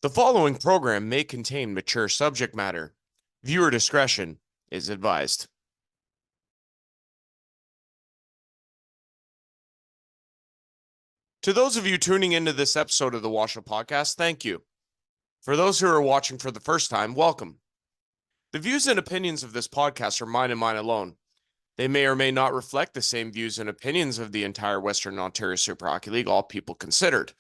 The following program may contain mature subject matter. Viewer discretion is advised. To those of you tuning into this episode of the WOSHL podcast, thank you. For those who are watching for the first time, welcome. The views and opinions of this podcast are mine and mine alone. They may or may not reflect the same views and opinions of the entire Western Ontario Super Hockey League, all people considered.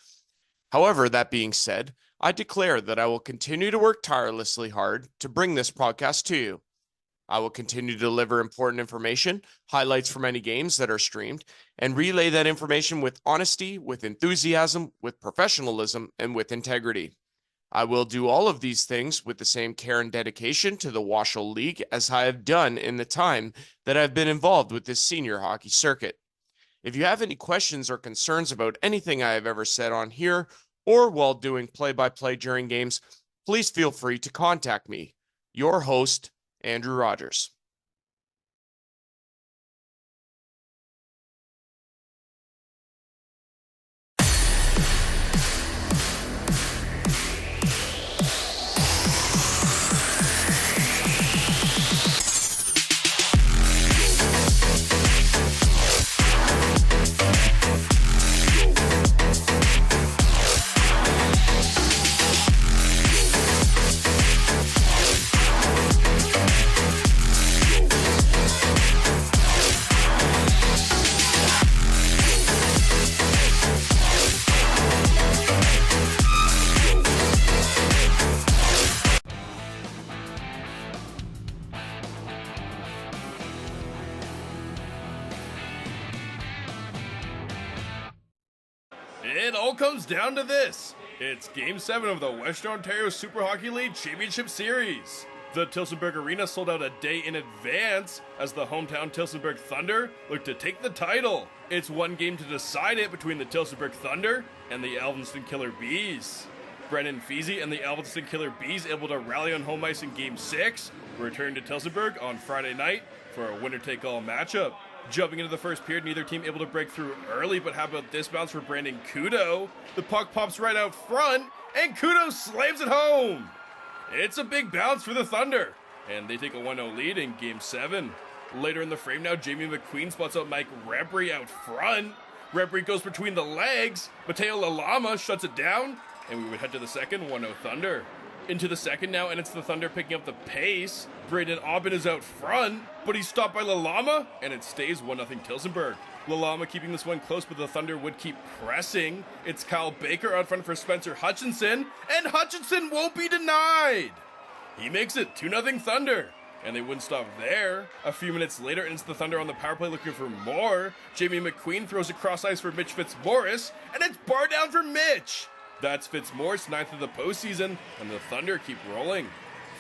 However, that being said, I declare that I will continue to work tirelessly hard to bring this podcast to you. I will continue to deliver important information, highlights from any games that are streamed, and relay that information with honesty, with enthusiasm, with professionalism, and with integrity. I will do all of these things with the same care and dedication to the WOSHL League as I have done in the time that I've been involved with this senior hockey circuit. If you have any questions or concerns about anything I have ever said on here or while doing play-by-play during games, please feel free to contact me. Your host, Andrew Rogers. It all comes down to this. It's Game 7 of the Western Ontario Super Hockey League Championship Series. The Tillsonburg Arena sold out a day in advance as the hometown Tillsonburg Thunder look to take the title. It's one game to decide it between the Tillsonburg Thunder and the Alvinston Killer Bees. Brendan Feasy and the Alvinston Killer Bees able to rally on home ice in Game 6, return to Tillsonburg on Friday night for a winner-take-all matchup. Jumping into the first period, neither team able to break through early, but how about this bounce for Brandon Kudo? The puck pops right out front, and Kudo slams it home! It's a big bounce for the Thunder, and they take a 1-0 lead in Game 7. Later in the frame now, Jamie McQueen spots out Mike Rebry out front. Rebry goes between the legs, Mateo Lalama shuts it down, and we would head to the second 1-0 Thunder. Into the second now, and it's the Thunder picking up the pace. Braden Aubin is out front, but he's stopped by Lalama, and it stays 1-0 Tillsonburg. Lalama keeping this one close, but the Thunder would keep pressing. It's Kyle Baker out front for Spencer Hutchinson, and Hutchinson won't be denied! He makes it 2-0 Thunder, and they wouldn't stop there. A few minutes later, and it's the Thunder on the power play looking for more. Jamie McQueen throws it cross ice for Mitch Fitzmaurice, and it's bar down for Mitch! That's Fitzmaurice, 9th of the postseason, and the Thunder keep rolling.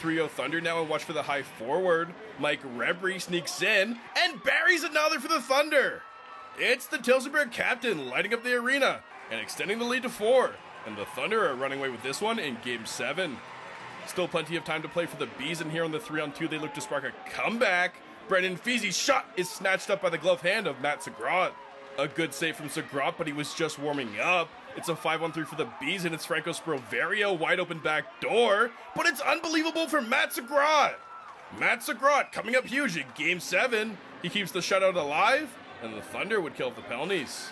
3-0 Thunder now, and watch for the high forward. Mike Rebry sneaks in, and buries another for the Thunder. It's the Tillsonburg captain lighting up the arena, and extending the lead to 4. And the Thunder are running away with this one in Game 7. Still plenty of time to play for the Bees, and here on the 3-on-2, they look to spark a comeback. Brendan Feasy's shot is snatched up by the glove hand of Matt Sagrot. A good save from Sagrot, but he was just warming up. It's a 5-on-3 for the Bees, and it's Franco Sproverio wide open back door, but it's unbelievable for Matt Sagrot. Matt Sagrot coming up huge in Game 7. He keeps the shutout alive, and the Thunder would kill off the penalties.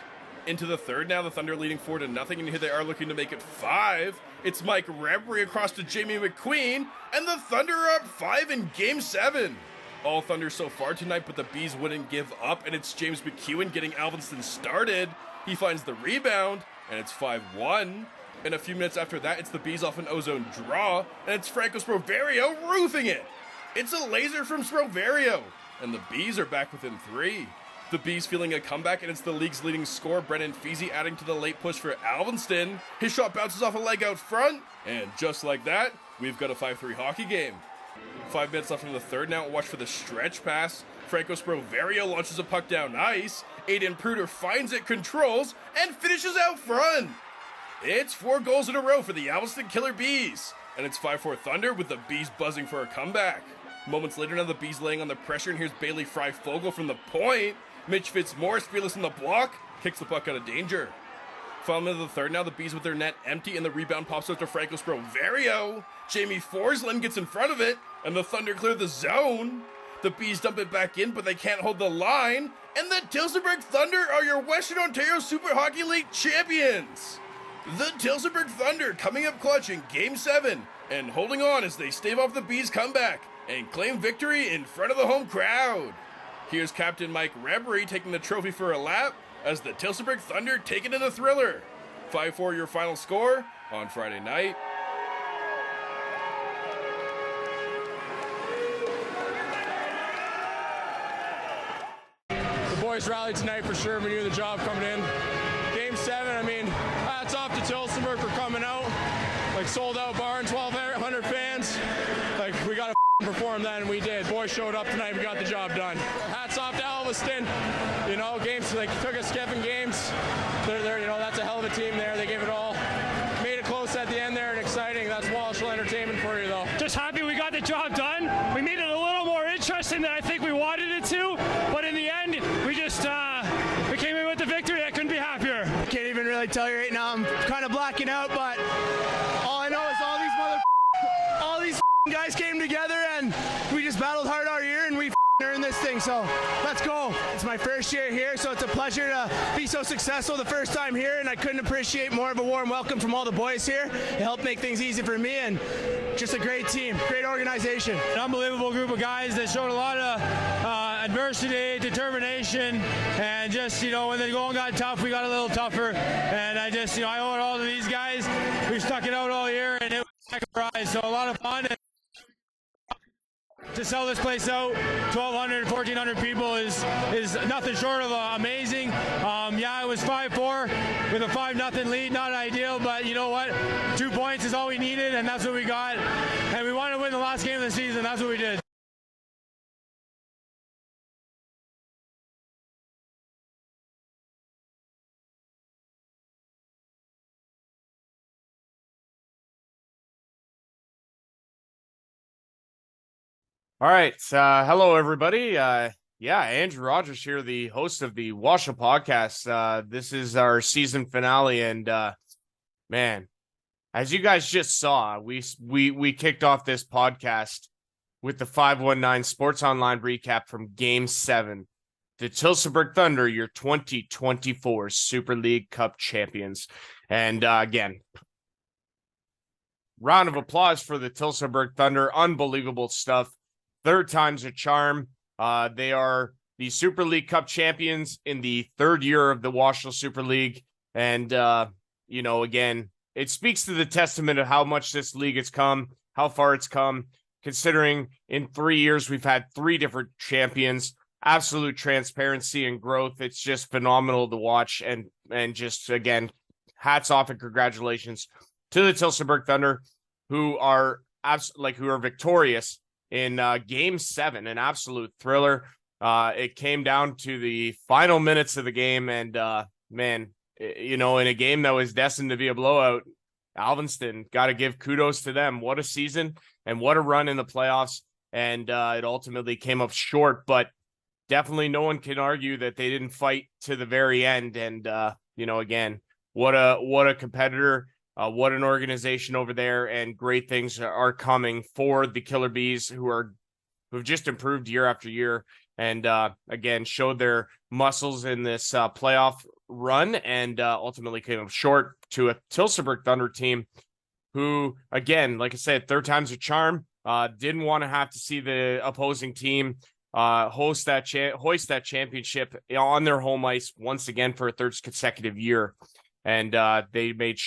Into the third now, the Thunder leading 4-0, and here they are looking to make it 5. It's Mike Rebry across to Jamie McQueen, and the Thunder are up 5 in Game 7. All Thunder so far tonight, but the Bees wouldn't give up, and it's James McEwen getting Alvinston started. He finds the rebound, and it's 5-1. And a few minutes after that, it's the Bees off an ozone draw, and it's Franco Sproverio roofing it. It's a laser from Sproverio, and the Bees are back within 3. The Bees feeling a comeback, and it's the league's leading scorer, Brendan Feasy, adding to the late push for Alvinston. His shot bounces off a leg out front, and just like that, we've got a 5-3 hockey game. 5 minutes left in the third now, watch for the stretch pass. Franco Sproverio launches a puck down ice. Aiden Pruder finds it, controls, and finishes out front. It's 4 goals in a row for the Alvinston Killer Bees, and it's 5-4 Thunder with the Bees buzzing for a comeback. Moments later now, the Bees laying on the pressure, and here's Bailey Fry-Fogel from the point. Mitch Fitzmaurice, fearless in the block, kicks the puck out of danger. Final minute of the third now, the Bees with their net empty, and the rebound pops out to Franco Sproverio. Jamie Forsland gets in front of it, and the Thunder clear the zone. The Bees dump it back in, but they can't hold the line. And the Tillsonburg Thunder are your Western Ontario Super Hockey League champions. The Tillsonburg Thunder coming up clutch in Game 7 and holding on as they stave off the Bees' comeback and claim victory in front of the home crowd. Here's Captain Mike Rebry taking the trophy for a lap as the Tillsonburg Thunder take it in a thriller. 5-4 your final score on Friday night. The boys rallied tonight for sure. We knew the job coming in. Game 7, I mean, hats off to Tillsonburg for coming out. Like, sold out barn, 1,200 fans. Like, we got to perform then, and we did. Boys showed up tonight, we got the job done. Hats off to Elviston. You know, games, like, took us 7 games. They're, you know, that's a hell of a team there. They gave it all. Made it close at the end there and exciting. That's WOSHL entertainment for you, though. Just happy we got the job done. We made it a little more interesting than I think we wanted it to, but in the end, we just we came in with the victory. I couldn't be happier. Can't even really tell you right now. I'm kind of blacking out, but all I know is all these guys came together and we just battled hard all year and we earned this thing. So let's go. It's my first year here, so it's a pleasure to be so successful the first time here, and I couldn't appreciate more of a warm welcome from all the boys here. It helped make things easy for me, and just a great team, great organization. An unbelievable group of guys that showed a lot of adversity, determination, and just, you know, when the going got tough, we got a little tougher. And I just, you know, I owe it all to these guys. We stuck it out all year, and it was a surprise. So a lot of fun. To sell this place out, 1,200, 1,400 people is nothing short of amazing. Yeah, it was 5-4 with a 5-0 lead. Not ideal, but you know what? 2 points is all we needed, and that's what we got. And we wanted to win the last game of the season. That's what we did. All right. Hello, everybody. Yeah, Andrew Rogers here, the host of the WOSHL podcast. This is our season finale, and man, as you guys just saw, we kicked off this podcast with the 519 Sports Online recap from Game 7. The Tillsonburg Thunder, your 2024 Super League Cup champions. And again, round of applause for the Tillsonburg Thunder. Unbelievable stuff. Third time's a charm. They are the Super League Cup champions in the third year of the WOSHL Super League. And, you know, again, it speaks to the testament of how much this league has come, how far it's come, considering in 3 years we've had 3 different champions, absolute transparency and growth. It's just phenomenal to watch. And just, again, hats off and congratulations to the Tillsonburg Thunder, who are victorious in Game 7, an absolute thriller. It came down to the final minutes of the game, and man, you know, in a game that was destined to be a blowout, Alvinston, got to give kudos to them. What a season and what a run in the playoffs. And it ultimately came up short, but definitely no one can argue that they didn't fight to the very end. And, you know, again, what a competitor. What an organization over there, and great things are coming for the Killer Bees, who've just improved year after year, and again showed their muscles in this playoff run, and ultimately came up short to a Tillsonburg Thunder team who, again, like I said, third time's a charm. Didn't want to have to see the opposing team hoist that championship on their home ice once again for a third consecutive year. And they made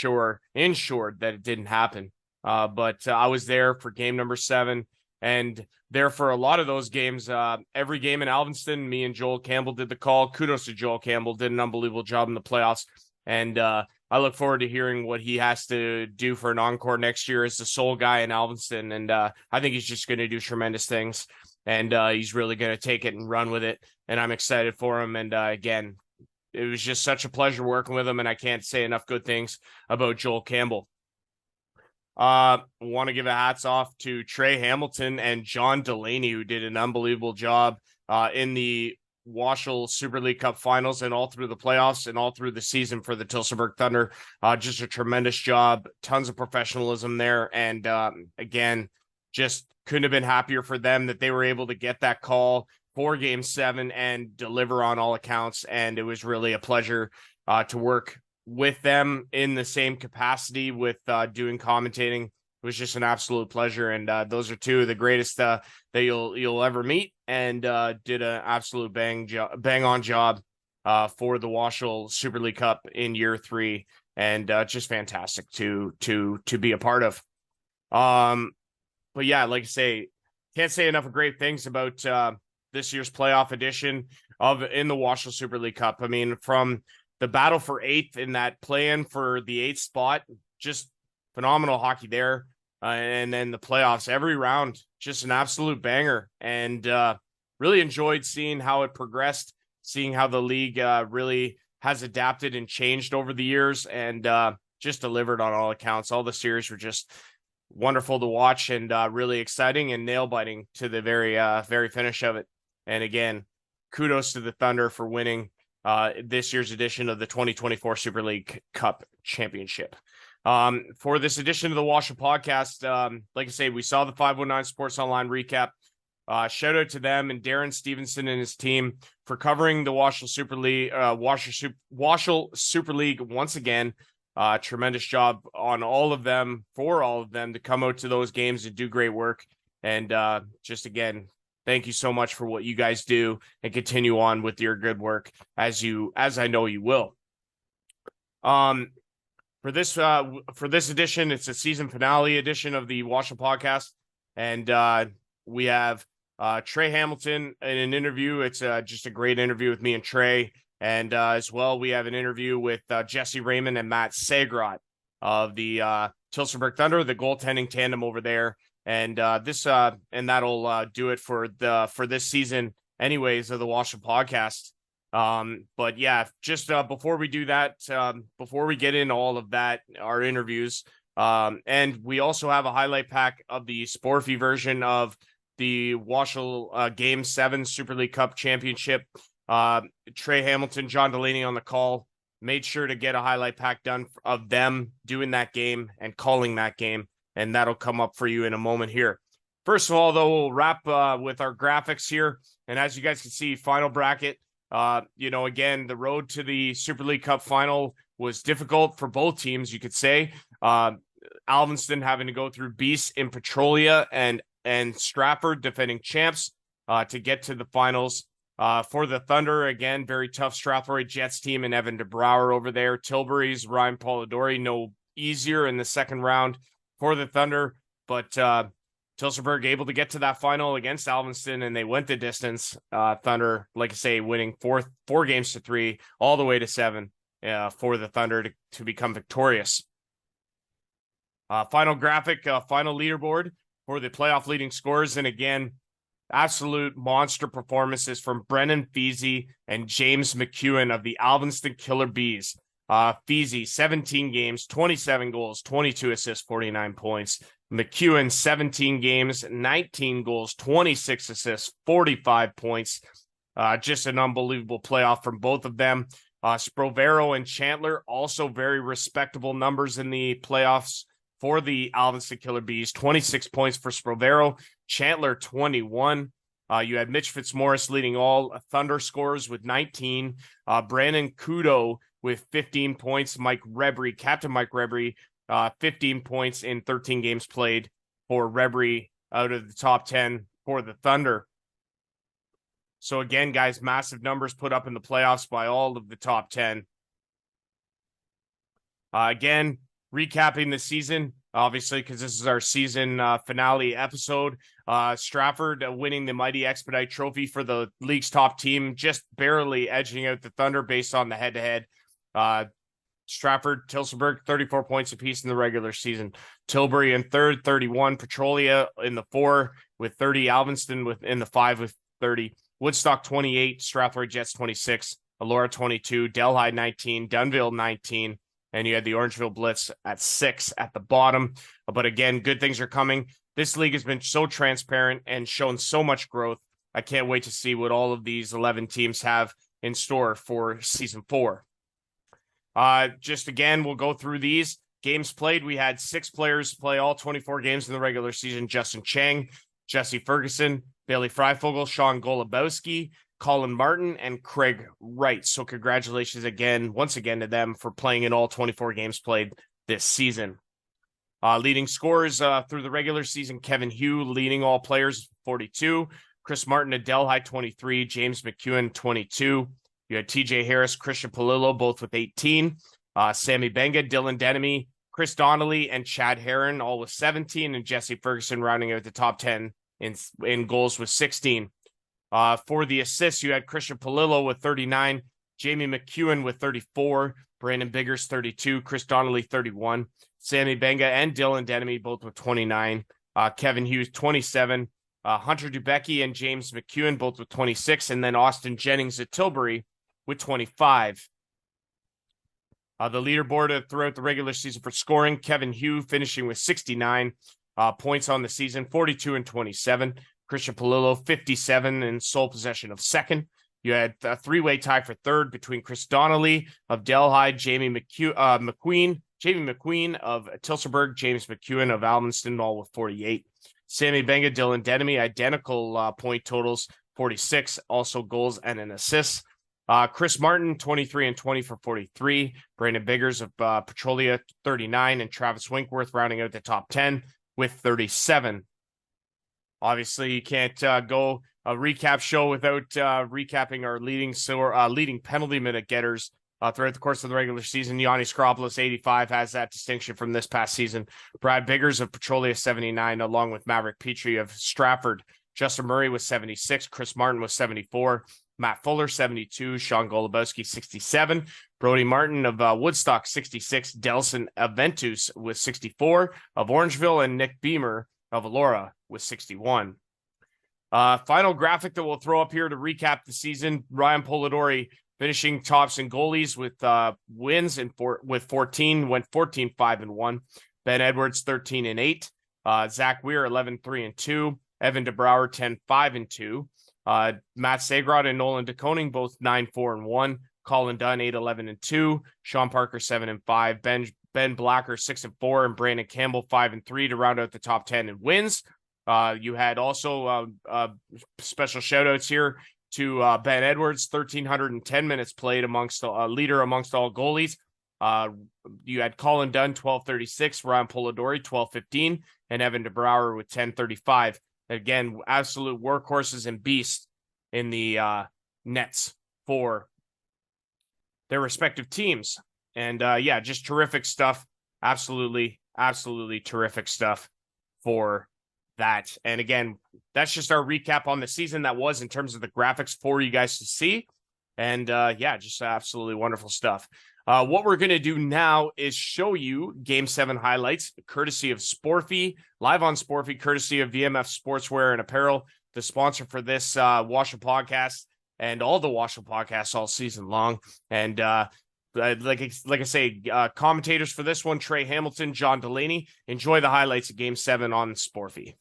ensured that it didn't happen. But I was there for game number 7, and there for a lot of those games. Every game in Alvinston, me and Joel Campbell did the call. Kudos to Joel Campbell, did an unbelievable job in the playoffs. And I look forward to hearing what he has to do for an encore next year as the sole guy in Alvinston. And I think he's just going to do tremendous things. And he's really going to take it and run with it. And I'm excited for him. And again, it was just such a pleasure working with him, and I can't say enough good things about Joel Campbell. Want to give a hats off to Trey Hamilton and John Delaney, who did an unbelievable job in the WOSHL Super League Cup finals and all through the playoffs and all through the season for the Tillsonburg Thunder. Just a tremendous job, tons of professionalism there. And again, just couldn't have been happier for them that they were able to get that call for Game 7 and deliver on all accounts. And it was really a pleasure to work with them in the same capacity with doing commentating. It was just an absolute pleasure, and those are two of the greatest that you'll ever meet, and did an absolute bang on job for the WOSHL Super League Cup in year 3, and just fantastic to be a part of. But yeah, like I say, can't say enough of great things about this year's playoff edition in the WOSHL Super League Cup. I mean, from the battle for 8th in that play-in for the 8th spot, just phenomenal hockey there. And then the playoffs, every round, just an absolute banger. And really enjoyed seeing how it progressed, seeing how the league really has adapted and changed over the years, and just delivered on all accounts. All the series were just wonderful to watch, and really exciting and nail-biting to the very finish of it. And again, kudos to the Thunder for winning this year's edition of the 2024 Super League Cup Championship. For this edition of the WOSHL podcast, like I say, we saw the 519 Sports Online recap. Shout out to them and Darren Stevenson and his team for covering the WOSHL Super League, WOSHL Super League once again. Tremendous job on all of them, for all of them to come out to those games and do great work. And just again, thank you so much for what you guys do, and continue on with your good work as I know you will. For this edition, it's a season finale edition of the WOSHL podcast, and we have Trey Hamilton in an interview. It's just a great interview with me and Trey, and as well we have an interview with Jesse Raymond and Matt Sagrot of the Tillsonburg Thunder, the goaltending tandem over there, and that'll do it for this season, anyways, of the WOSHL podcast. But yeah, just before we do that, before we get into all of that, our interviews, and we also have a highlight pack of the Sporfy version of the WOSHL Game 7 Super League Cup Championship. Trey Hamilton, John Delaney on the call, made sure to get a highlight pack done of them doing that game and calling that game, and that'll come up for you in a moment here. First of all, though, we'll wrap with our graphics here, and as you guys can see, final bracket. Again, the road to the Super League Cup final was difficult for both teams, you could say. Alvinston having to go through Beast in Petrolia and Stratford, defending champs, to get to the finals. For the Thunder, again, very tough Strathroy Jets team and Evan DeBrouwer over there. Tilbury's Ryan Polidori, no easier in the second round for the Thunder, but Tillsonburg able to get to that final against Alvinston, and they went the distance. Thunder, like I say, winning 4 games to 3, all the way to 7 for the Thunder to become victorious. Final graphic, final leaderboard for the playoff leading scorers, and again, absolute monster performances from Brennan Feasy and James McEwen of the Alvinston Killer Bees. Feasy, 17 games, 27 goals, 22 assists, 49 points. McEwen, 17 games, 19 goals, 26 assists, 45 points. Just an unbelievable playoff from both of them. Sprovero and Chandler, also very respectable numbers in the playoffs for the Alvinston Killer Bees. 26 points for Sprovero, Chandler 21. You had Mitch Fitzmaurice leading all Thunder scorers with 19. Brandon Kudo with 15 points. Captain Mike Rebry, 15 points in 13 games played for Rebry out of the top 10 for the Thunder. So again, guys, massive numbers put up in the playoffs by all of the top 10. Again, recapping the season, obviously, because this is our season finale episode. Stratford winning the Mighty Expedite Trophy for the league's top team, just barely edging out the Thunder based on the head-to-head. Stratford, Tillsonburg, 34 points apiece in the regular season. Tilbury in third, 31. Petrolia in the 4 with 30. Alvinston in the 5 with 30. Woodstock, 28. Strathroy Jets, 26. Elora, 22. Delhi, 19. Dunville, 19. And you had the Orangeville Blitz at 6 at the bottom. But again, good things are coming. This league has been so transparent and shown so much growth. I can't wait to see what all of these 11 teams have in store for Season 4. Just again, we'll go through these. Games played, we had 6 players play all 24 games in the regular season. Justin Chang, Jesse Ferguson, Bailey Freifogel, Sean Golubowski, Colin Martin, and Craig Wright. So congratulations once again to them for playing in all 24 games played this season. Leading scorers through the regular season, Kevin Hugh leading all players, 42. Chris Martin at Delhi, 23. James McEwen, 22. You had TJ Harris, Christian Polillo, both with 18. Sammy Benga, Dylan Denemy, Chris Donnelly, and Chad Herron, all with 17. And Jesse Ferguson rounding out the top 10 in goals with 16. For the assists, you had Christian Polillo with 39. Jamie McEwen with 34. Brandon Biggers, 32. Chris Donnelly, 31. Sammy Benga and Dylan Denemy, both with 29. Kevin Hughes, 27. Hunter Dubecki and James McEwen, both with 26. And then Austin Jennings at Tilbury with 25. The leaderboard throughout the regular season for scoring, Kevin Hugh finishing with 69 points on the season, 42 and 27. Christian Polillo, 57 in sole possession of second. You had a 3-way tie for third between Chris Donnelly of Delhi, Jamie McQueen of Tilsonburg, James McEwen of Almanston, all with 48. Sammy Benga, Dylan Denemy, identical point totals, 46, also goals and an assist. Chris Martin, 23 and 20 for 43. Brandon Biggers of Petrolia, 39. And Travis Winkworth rounding out the top 10 with 37. Obviously, you can't go a recap show without recapping our leading penalty minute getters throughout the course of the regular season. Yanni Skropoulos, 85, has that distinction from this past season. Brad Biggers of Petrolia, 79, along with Maverick Petrie of Stratford. Justin Murray was 76. Chris Martin was 74. Matt Fuller, 72. Sean Golubowski, 67. Brody Martin of Woodstock, 66. Delson Aventus with 64 of Orangeville, and Nick Beamer of Elora with 61. Final graphic that we'll throw up here to recap the season. Ryan Polidori finishing tops in goalies with wins with 14, went 14-5-1. Ben Edwards, 13-8. Zach Weir, 11-3-2. Evan DeBrouwer, 10-5-2. Matt Sagrod and Nolan DeConing, both 9-4-1. Colin Dunn, 8-11-2. Sean Parker, 7-5. Ben Blacker, 6-4, and Brandon Campbell, 5-3 to round out the top 10 in wins. You had also special shout outs here to Ben Edwards, 1,310 minutes played amongst leader amongst all goalies. You had Colin Dunn, 12-36, Ryan Polidori, 12-15, and Evan DeBrouwer with 10-35. Again, absolute workhorses and beasts in the nets for their respective teams. And just terrific stuff. Absolutely terrific stuff for that. And again, that's just our recap on the season that was in terms of the graphics for you guys to see. And just absolutely wonderful stuff. What we're going to do now is show you Game 7 highlights, courtesy of Sporfy, live on Sporfy, courtesy of VMF Sportswear and Apparel, the sponsor for this WOSHL podcast and all the WOSHL podcasts all season long. And like I say, commentators for this one, Trey Hamilton, John Delaney. Enjoy the highlights of Game 7 on Sporfy.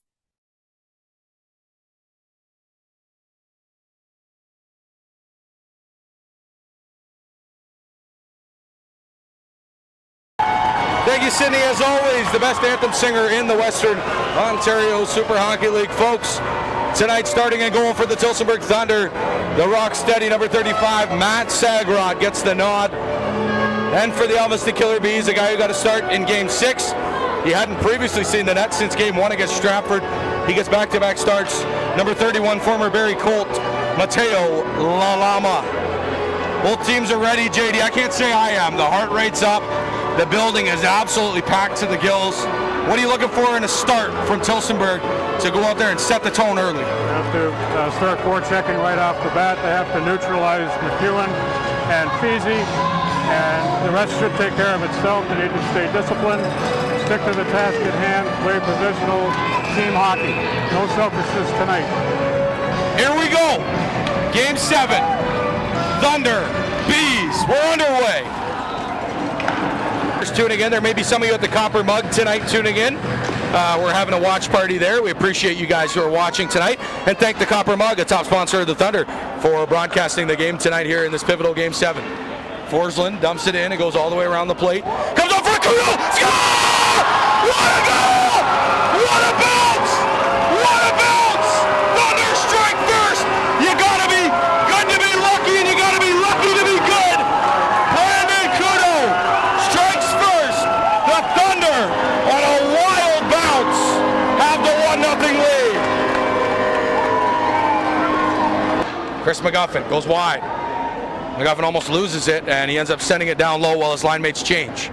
Thank you, Sydney. As always, the best anthem singer in the Western Ontario Super Hockey League. Folks, tonight starting and going for the Tilsonburg Thunder, the rock-steady number 35, Matt Sagrod, gets the nod. And for the Elmiston Killer Bees, a guy who got to start in Game 6. He hadn't previously seen the net since Game 1 against Stratford. He gets back-to-back starts. Number 31, former Barrie Colt, Mateo Lalama. Both teams are ready, JD. I can't say I am. The heart rate's up. The building is absolutely packed to the gills. What are you looking for in a start from Tilsonburg to go out there and set the tone early? They have to start forechecking right off the bat. They have to neutralize McEwen and Feezy, and the rest should take care of itself. They need to stay disciplined, stick to the task at hand, play positional team hockey. No selfishness tonight. Here we go. Game 7. Thunder, Bees, we're underway. Tuning in, there may be some of you at the Copper Mug tonight tuning in. We're having a watch party there. We appreciate you guys who are watching tonight, and thank the Copper Mug, a top sponsor of the Thunder, for broadcasting the game tonight here in this pivotal Game 7. Forsland dumps it in. It goes all the way around the plate. Comes up for a Kudo. Score! What a goal! What a bounce! What a bounce! Thunder strike first! You gotta be good to be lucky, and you gotta be lucky to be good. Brandon Kudo strikes first. The Thunder, on a wild bounce, have the 1-0 lead. Chris McGuffin goes wide. McGuffin almost loses it, and he ends up sending it down low while his line mates change.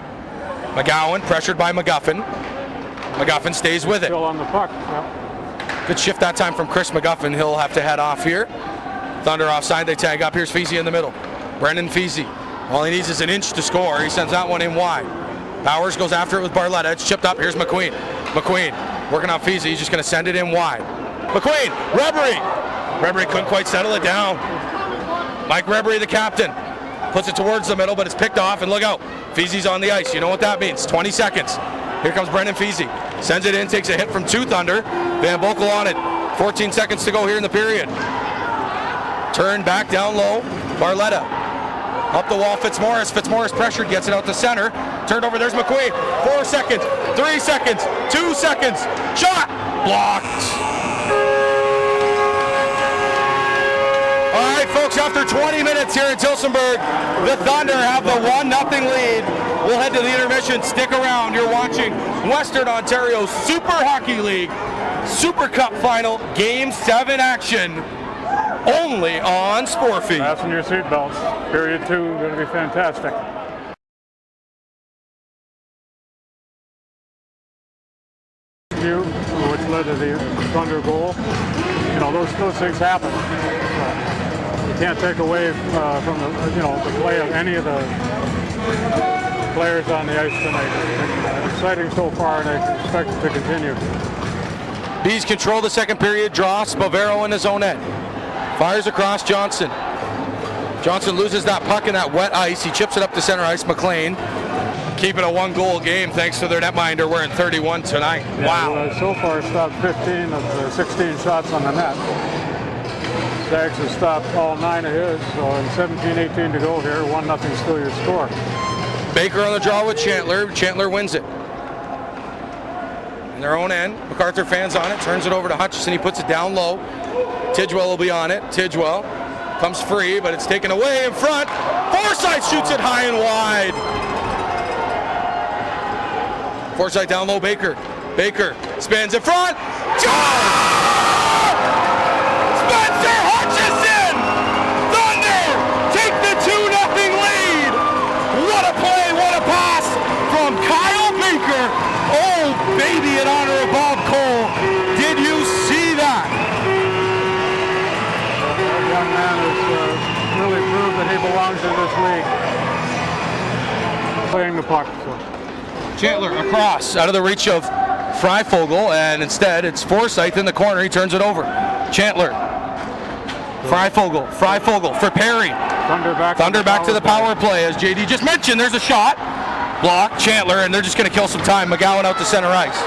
McGowan pressured by McGuffin. McGuffin stays with it. Still on the puck. Yep. Good shift that time from Chris McGuffin. He'll have to head off here. Thunder offside, they tag up. Here's Feasy in the middle. Brendan Feasy. All he needs is an inch to score. He sends that one in wide. Bowers goes after it with Barletta. It's chipped up. Here's McQueen. McQueen working on Feasy. He's just going to send it in wide. McQueen, Rebery. Rebery couldn't quite settle it down. Mike Rebery, the captain, puts it towards the middle, but it's picked off, and look out. Feasy's on the ice. You know what that means. 20 seconds. Here comes Brendan Feasy. Sends it in, takes a hit from 2 Thunder. Van Boekel on it. 14 seconds to go here in the period. Turn back down low. Barletta. Up the wall, Fitzmaurice. Fitzmaurice pressured, gets it out to center. Turned over, there's McQueen. 4 seconds, 3 seconds, 2 seconds. Shot! Blocked. All right, folks, after 20 minutes here in Tillsonburg, the Thunder have the 1-0 lead. We'll head to the intermission. Stick around. You're watching Western Ontario Super Hockey League Super Cup Final Game 7 action only on Sportfeed. Fasten your seatbelts. Period 2 going to be fantastic. Which led to the Thunder goal. You know, those things happen. You can't take away from the play of any of the players on the ice tonight. Exciting so far, and I expect it to continue. Bees control the second period draw. Spovero in his own end. Fires across Johnson. Johnson loses that puck in that wet ice. He chips it up to center ice. McLean keeping a 1-goal game thanks to their netminder wearing 31 tonight. Yeah, wow. Well, so far stopped 15 of the 16 shots on the net. Zags has stopped all 9 of his, so in 17-18 to go here, 1-0 still your score. Baker on the draw with Chandler. Chandler wins it. In their own end, MacArthur fans on it, turns it over to Hutchison. He puts it down low. Tidgewell will be on it. Tidgewell comes free, but it's taken away in front. Forsyth shoots it high and wide. Forsyth down low, Baker. Baker spins in front. Spencer Hutchison! Thunder take the 2-0 lead. What a play, what a pass from Kyle Baker. Oh, baby, in honor of Bob Cole. Did you see that? That young man has really proved that he belongs in this league. Playing the puck. So. Chandler across, out of the reach of Freifogel, and instead it's Forsyth in the corner. He turns it over. Chandler. Freifogel for Perry. Thunder back to the power play. As JD just mentioned, there's a shot. Block, Chandler, and they're just going to kill some time. McGowan out to center ice.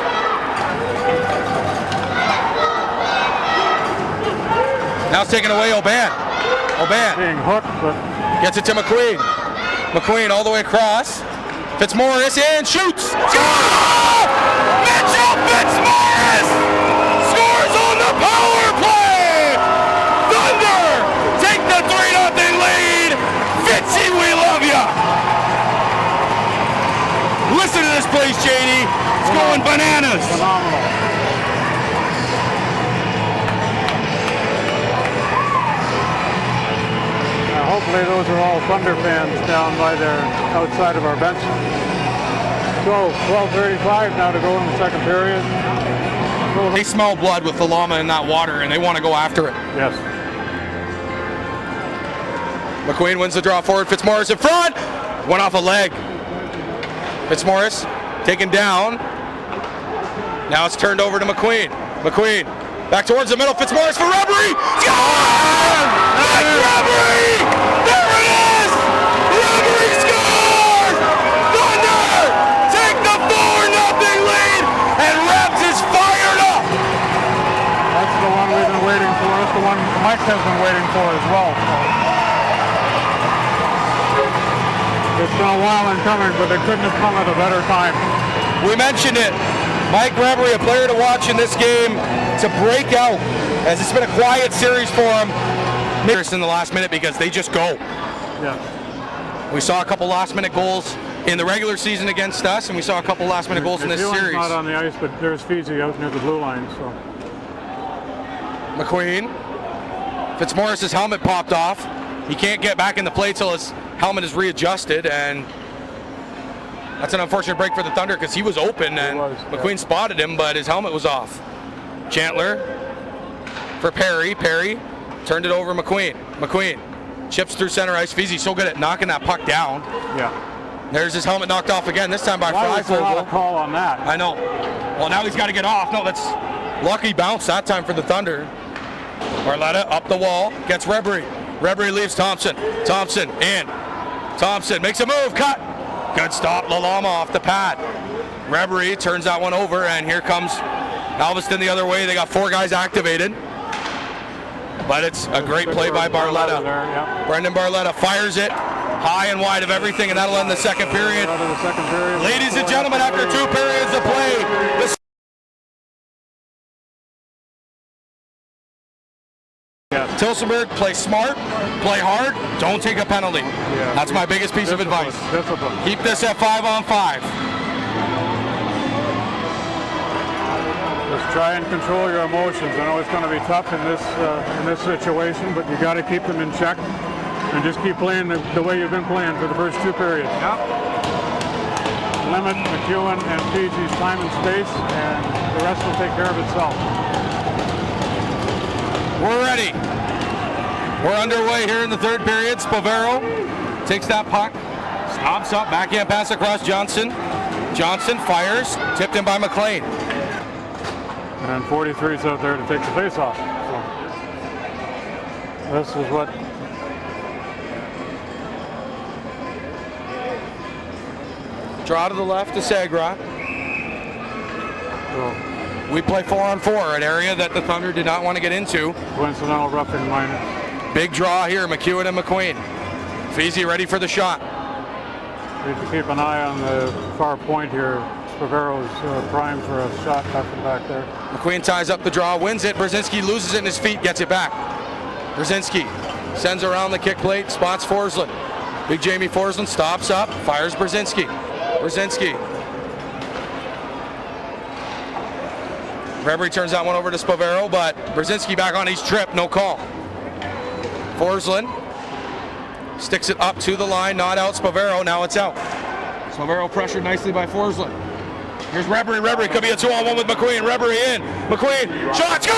Now it's taken away Oban. Being hooked, but Gets it to McQueen. McQueen all the way across. Fitzmaurice in, shoots! Score! Mitchell Fitzmaurice scores on the power play! Thunder take the 3-0 lead! Fitzy, we love ya! Listen to this place, JD. It's going bananas. phenomenal. Hopefully those are all Thunder fans down by there outside of our bench. So 12:35 now to go in the second period. They smell blood with the llama in that water, and they want to go after it. Yes. McQueen wins the draw forward. Fitzmaurice in front. Went off a leg. Fitzmaurice taken down. Now it's turned over to McQueen. McQueen back towards the middle. Fitzmaurice for Rebery. Score! Mike Rebery! There it is! Rebery scores! Thunder take the 4-0 lead and wraps his has been waiting for as well. It's been a while in coming, but they couldn't have come at a better time. We mentioned it. Mike Reverie, a player to watch in this game, to break out, as it's been a quiet series for him. In the last minute because they just go. Yeah. We saw a couple last-minute goals in the regular season against us, and we saw a couple last-minute goals in this series. Not on the ice, but there's Fiji out near the blue line. So McQueen. Fitzmaurice's helmet popped off. He can't get back in the play till his helmet is readjusted, and that's an unfortunate break for the Thunder because he was open and McQueen spotted him, but his helmet was off. Chandler for Perry. Perry turned it over McQueen. McQueen chips through center ice. Fiji so good at knocking that puck down. Yeah. There's his helmet knocked off again, this time by Why was there not a Freifogel. call on that? I know. Well, now he's got to get off. No, that's lucky bounce that time for the Thunder. Barletta up the wall, gets Reverie. Reverie leaves Thompson. Thompson in. Thompson makes a move, cut. Good stop, Lalama off the pad. Reverie turns that one over, and here comes Galveston the other way. They got 4 guys activated. But it's a great play by Barletta. Brendan Barletta fires it high and wide of everything, and that'll end the second period. Ladies and gentlemen, after 2 periods of play, Tillsonburg, play smart, play hard, don't take a penalty. That's my biggest piece of advice. Keep this at 5-on-5. Just try and control your emotions. I know it's going to be tough in this situation, but you got to keep them in check and just keep playing the way you've been playing for the first 2 periods. Limit McEwen and Fiji's time and space, and the rest will take care of itself. We're ready. We're underway here in the 3rd period. Spovero takes that puck, stops up, backhand pass across Johnson. Johnson fires, tipped in by McLean. And 43's out there to take the face-off. So this is what draw to the left to Sagra. We play 4-on-4, an area that the Thunder did not want to get into. Coincidental roughing minor. Big draw here, McEwen and McQueen. Fiji ready for the shot. Need to keep an eye on the far point here. Spavero's primed for a shot back there. McQueen ties up the draw, wins it. Brzezinski loses it in his feet, gets it back. Brzezinski sends around the kick plate, spots Forsland. Big Jamie Forsland stops up, fires Brzezinski. Brzezinski. Reverie turns that one over to Spovero, but Brzezinski back on his trip, no call. Forsland sticks it up to the line, not out. Spovero, now it's out. Spovero pressured nicely by Forsland. Here's Reverie. Reverie could be a 2-on-1 with McQueen. Reverie in. McQueen, shot, go!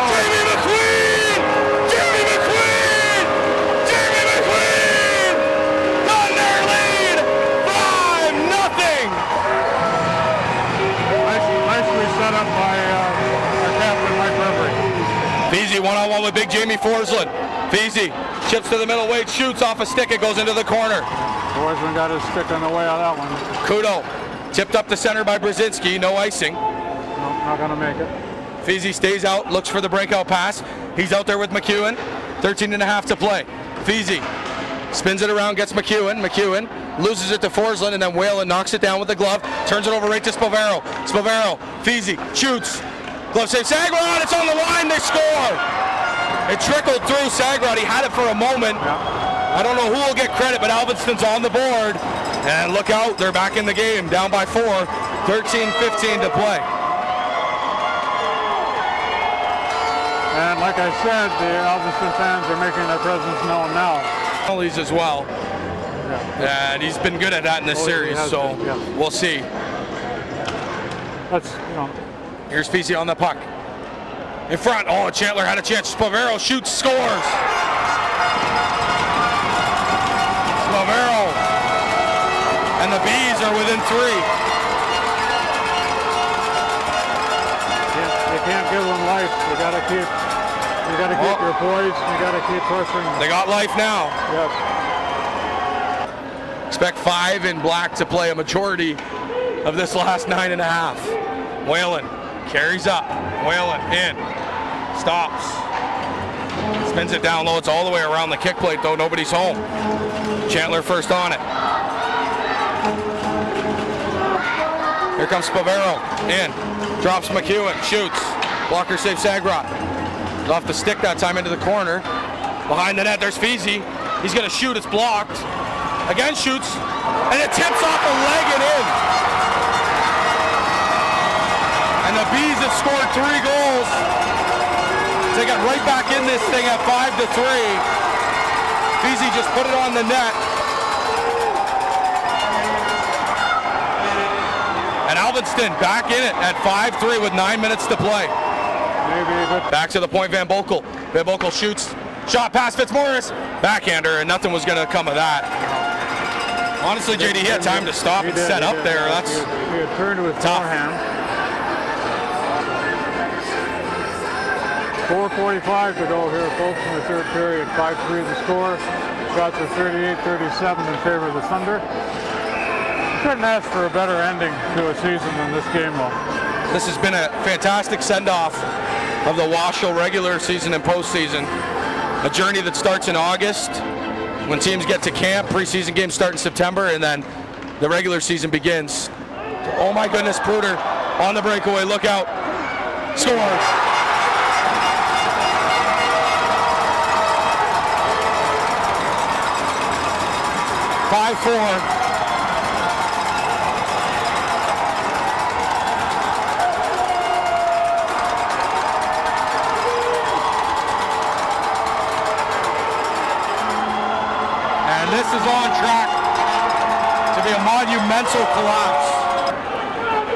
Jamie McQueen! Jamie McQueen! Jamie McQueen! Thunder lead 5-0! Nicely set up by our captain, Mike Reverie. Fiji 1-on-1 with big Jamie Forsland. Fiji chips to the middle, Wade shoots off a stick, it goes into the corner. Forsland got his stick on the way on that one. Kudo tipped up the center by Brzezinski, no icing. Nope, not gonna make it. Fiji stays out, looks for the breakout pass. He's out there with McEwen, 13.5 to play. Fiji spins it around, gets McEwen. McEwen loses it to Forsland, and then Whalen knocks it down with the glove, turns it over right to Spovero. Spovero, Fiji shoots. Glove save, Sagrad, it's on the line, they score! It trickled through Sagrad, he had it for a moment. I don't know who will get credit, but Alvinston's on the board. And look out, they're back in the game, down by 4, 13-15 to play. And like I said, the Alvinston fans are making their presence known now. Penalties as well. And he's been good at that in this series, so we'll see. That's, Here's Fisi on the puck. In front, oh, Chandler had a chance. Spovero shoots, scores. Spovero. And the Bees are within 3. You can't give them life. You gotta keep your poise. You gotta keep pushing. They got life now. Yes. Expect 5 in black to play a majority of this last 9.5. Whalen carries up. Whalen in. Stops. spins it down low. It's all the way around the kick plate, though. Nobody's home. Chandler first on it. Here comes Spavero. In. Drops McEwen. Shoots. Blocker saves Sagrot. Off the stick that time into the corner. Behind the net, there's Feezy. He's going to shoot. It's blocked. Again shoots. And it tips off a leg and in. And the Bees have scored 3 goals. They got right back in this thing at 5-3. Feezy just put it on the net. And Alvinston back in it at 5-3 with 9 minutes to play. Back to the point, Van Boekel. Van Boekel shoots. Shot past Fitzmaurice. Backhander, and nothing was going to come of that. Honestly, JD, he had time to stop and set up there. That's he had turned to his forehand. 4:45 to go here, folks, in the third period. 5-3 the score. Shots are 38-37 in favor of the Thunder. Couldn't ask for a better ending to a season than this game will. This has been a fantastic send-off of the WOSHL regular season and postseason. A journey that starts in August when teams get to camp. Preseason games start in September, and then the regular season begins. Oh my goodness, Pruder on the breakaway. Look out. Scores. (5-4). This is on track to be a monumental collapse.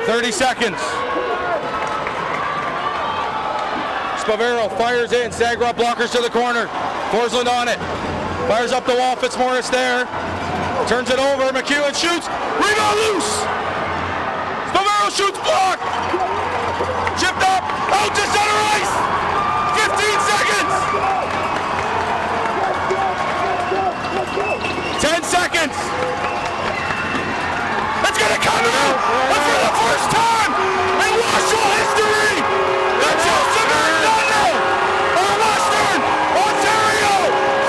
30 seconds. Spavero fires in. Sagrot blockers to the corner. Forsland on it. Fires up the wall. Fitzmaurice there. Turns it over. McEwen shoots. Rebound loose. Spavero shoots. Block. Chipped up. Out to center ice. 15 seconds. 10 seconds. It's going to come out. And for the first time in WOSHL history, the Tilsonburg Thunder are Western Ontario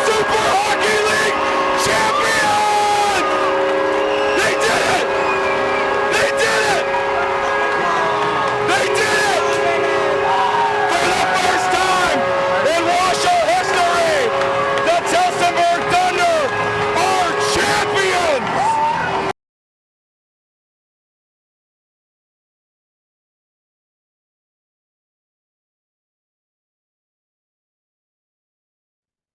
Super Hockey League champions. They did it. They did it. They did it. For the first time in WOSHL history, the Tilsonburg Thunder are champions!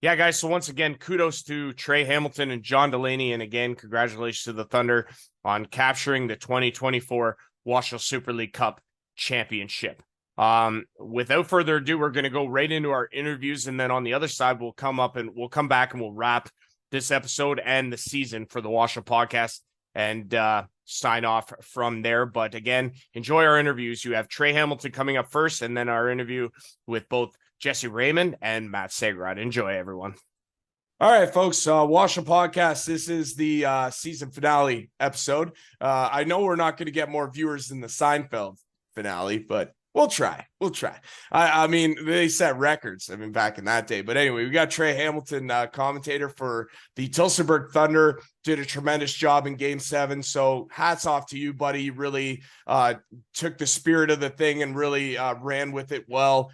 Yeah, guys. So once again, kudos to Trey Hamilton and John Delaney. And again, congratulations to the Thunder on capturing the 2024 WOSHL Super League Cup championship. Without further ado, we're going to go right into our interviews. And then on the other side, we'll come back and we'll wrap this episode and the season for the WOSHL podcast and sign off from there. But again, enjoy our interviews. You have Trey Hamilton coming up first, and then our interview with both Jesse Raymond and Matt Sagrot. Enjoy, everyone. All right, folks. WOSHL podcast. This is the season finale episode. I know we're not going to get more viewers than the Seinfeld finale, but we'll try. I mean, they set records. I mean, back in that day. But anyway, we got Trey Hamilton, commentator for the Tilsonburg Thunder. Did a tremendous job in Game 7. So hats off to you, buddy. You really took the spirit of the thing and really ran with it well.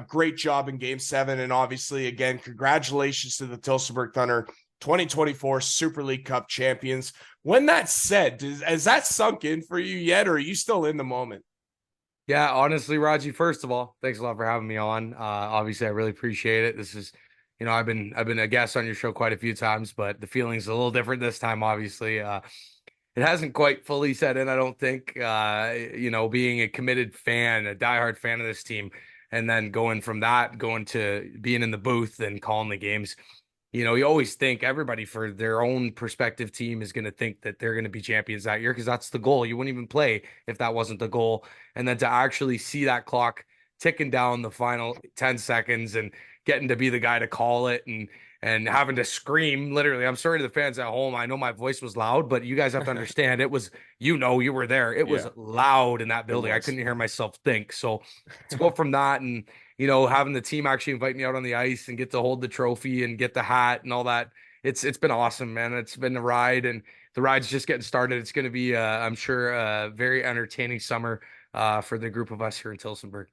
Great job in Game 7. And obviously, again, congratulations to the Tilsonburg Thunder, 2024 Super League Cup champions. When that's said, has that sunk in for you yet, or are you still in the moment? Yeah, honestly, Raji, first of all, thanks a lot for having me on. Obviously, I really appreciate it. This is, I've been a guest on your show quite a few times, but the feeling's a little different this time, obviously. It hasn't quite fully set in, I don't think, being a committed fan, a diehard fan of this team, and then going to being in the booth and calling the games. You always think everybody for their own prospective team is going to think that they're going to be champions that year because that's the goal. You wouldn't even play if that wasn't the goal. And then to actually see that clock ticking down the final 10 seconds and getting to be the guy to call it and having to scream, literally, I'm sorry to the fans at home. I know my voice was loud, but you guys have to understand it was, you were there. It was loud in that building. I couldn't hear myself think. So to go from that and having the team actually invite me out on the ice and get to hold the trophy and get the hat and all that. It's been awesome, man. It's been a ride, and the ride's just getting started. It's going to be, I'm sure, a very entertaining summer for the group of us here in Tillsonburg.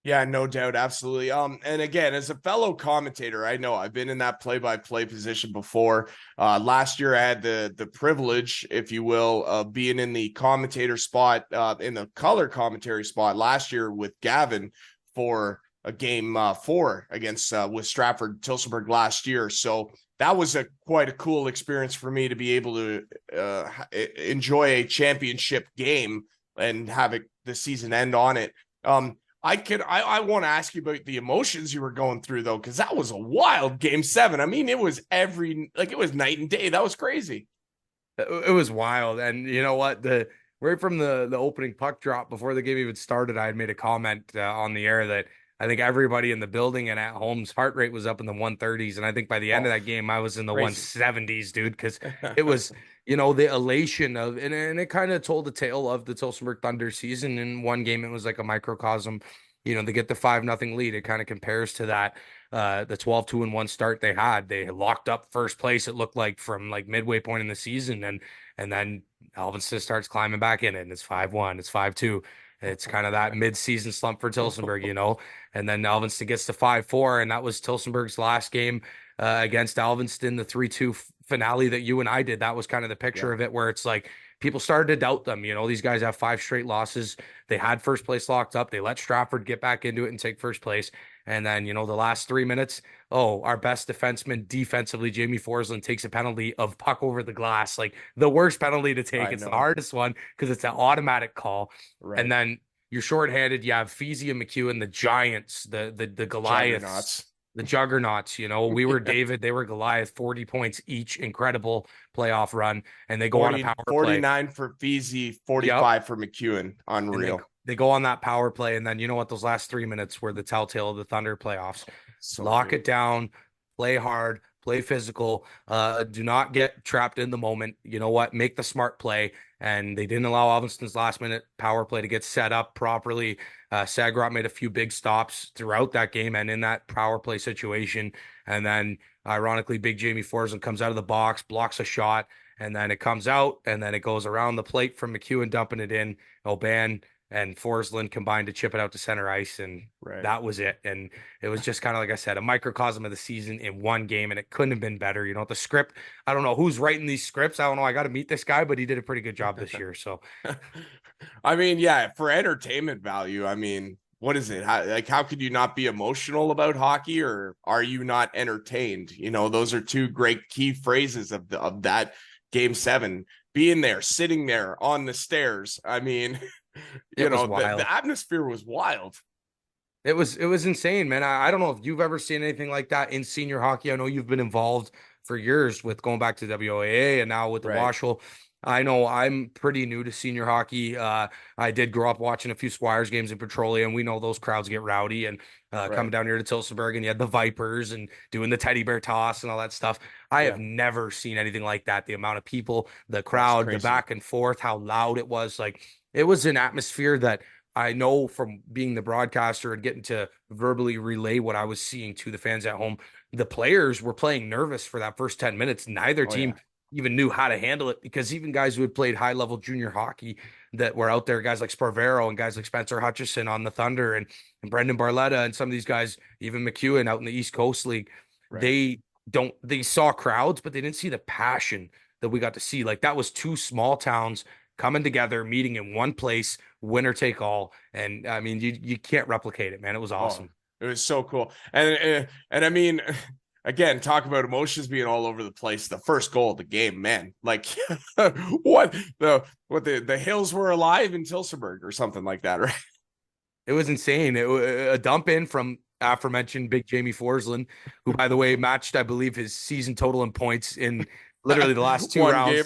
Yeah, no doubt, absolutely. And again, as a fellow commentator, I know I've been in that play-by-play position before. Last year, I had the privilege, if you will, of being in the commentator spot, in the color commentary spot last year with Gavin for a game 4 against with Stratford Tillsonburg last year. So that was quite a cool experience for me to be able to enjoy a championship game and have the season end on it. I want to ask you about the emotions you were going through though, because that was a wild game 7. I mean, it was it was night and day. That was crazy. It was wild. And you know what? Right from the opening puck drop before the game even started, I had made a comment on the air that I think everybody in the building and at home's heart rate was up in the 130s. And I think by the end of that game, I was in the crazy 170s, dude, because it was, the elation of, and it kind of told the tale of the Tillsonburg Thunder season. In one game, it was like a microcosm, to get the 5-0 lead. It kind of compares to that, the 12-2-1 start they had. They locked up first place, it looked like, from like midway point in the season. And then Alvinston starts climbing back in it, and it's 5-1, it's 5-2. It's kind of that mid-season slump for Tillsonburg, and then Alvinston gets to 5-4, and that was Tillsonburg's last game against Alvinston, the 3-2 finale that you and I did. That was kind of the picture of it, where it's like people started to doubt them. These guys have 5 straight losses. They had first place locked up. They let Stratford get back into it and take first place. And then, the last 3 minutes, our best defenseman defensively, Jamie Forsland, takes a penalty of puck over the glass, like the worst penalty to take. It's the hardest one because it's an automatic call. Right. And then you're shorthanded. You have Feezy and McEwen, the giants, the Goliaths, the juggernauts. We were David, they were Goliath, 40 points each, incredible playoff run. And they go on a power 49 play. for Feezy, 45 for McEwen. Unreal. They go on that power play, and then you know what? Those last 3 minutes were the telltale of the Thunder playoffs. Lock it down, play hard, play physical. Do not get trapped in the moment. You know what? Make the smart play. And they didn't allow Alvinston's last minute power play to get set up properly. Sagrot made a few big stops throughout that game and in that power play situation. And then, ironically, big Jamie Forsland comes out of the box, blocks a shot, and then it comes out, and then it goes around the plate from McEwen dumping it in. Oban and Forsland combined to chip it out to center ice, and that was it. And it was just kind of, like I said, a microcosm of the season in one game, and it couldn't have been better. The script, I don't know who's writing these scripts. I don't know. I got to meet this guy, but he did a pretty good job this year. So, I mean, yeah, for entertainment value, I mean, what is it? How could you not be emotional about hockey, or are you not entertained? Those are two great key phrases of that game 7, being there, sitting there on the stairs. I mean, the atmosphere was wild. It was insane, man. I don't know if you've ever seen anything like that in senior hockey. I know you've been involved for years with going back to WOAA and now with the WOSHL. I know I'm pretty new to senior hockey. I did grow up watching a few Squires games in Petroleum. We know those crowds get rowdy, and coming down here to Tillsonburg, and you had the Vipers and doing the teddy bear toss and all that stuff. I have never seen anything like that. The amount of people, the crowd, the back and forth, how loud it was. Like, it was an atmosphere that I know from being the broadcaster and getting to verbally relay what I was seeing to the fans at home. The players were playing nervous for that first 10 minutes. Neither team even knew how to handle it, because even guys who had played high-level junior hockey that were out there, guys like Sparvero and guys like Spencer Hutchison on the Thunder and Brendan Barletta and some of these guys, even McEwen out in the East Coast League, they saw crowds, but they didn't see the passion that we got to see. Like, that was 2 small towns coming together, meeting in one place, winner take all. And I mean, you can't replicate it, man. It was awesome. It was so cool. And I mean, again, talk about emotions being all over the place. The first goal of the game, man, like what the hills were alive in Tillsonburg or something like that, right? It was insane. A dump in from aforementioned big Jamie Forsland, who, by the way, matched, I believe, his season total in points in literally the last 2 rounds. Game.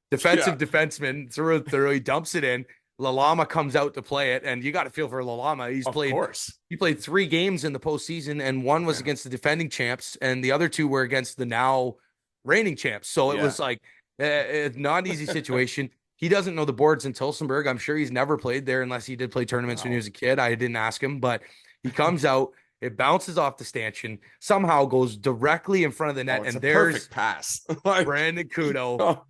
Defensive defenseman through, he dumps it in. Lalama comes out to play it, and you got to feel for Lalama. He played 3 games in the postseason, and one was against the defending champs, and the other 2 were against the now reigning champs. So it was like a not easy situation. He doesn't know the boards in Tillsonburg. I'm sure he's never played there unless he did play tournaments when he was a kid. I didn't ask him, but he comes out It bounces off the stanchion, somehow goes directly in front of the net, it's and a there's perfect pass. Like, Brandon Kudo oh,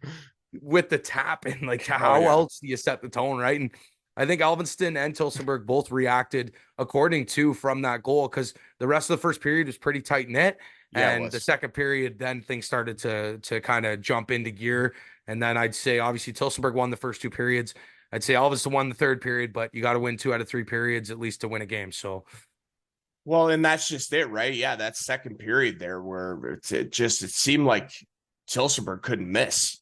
with the tap. And like, oh, how yeah. else do you set the tone, right? And I think Alvinston and Tilsonburg both reacted according to from that goal, because the rest of the first period was pretty tight knit. Yeah, it And was. the second period, then things started to kind of jump into gear. And then I'd say obviously Tilsonburg won the first two periods. I'd say Alvinston won the third period, but you got to win 2 out of 3 periods at least to win a game. So Well, and that's just it, right? Yeah, that second period there where it seemed like Tilsonburg couldn't miss.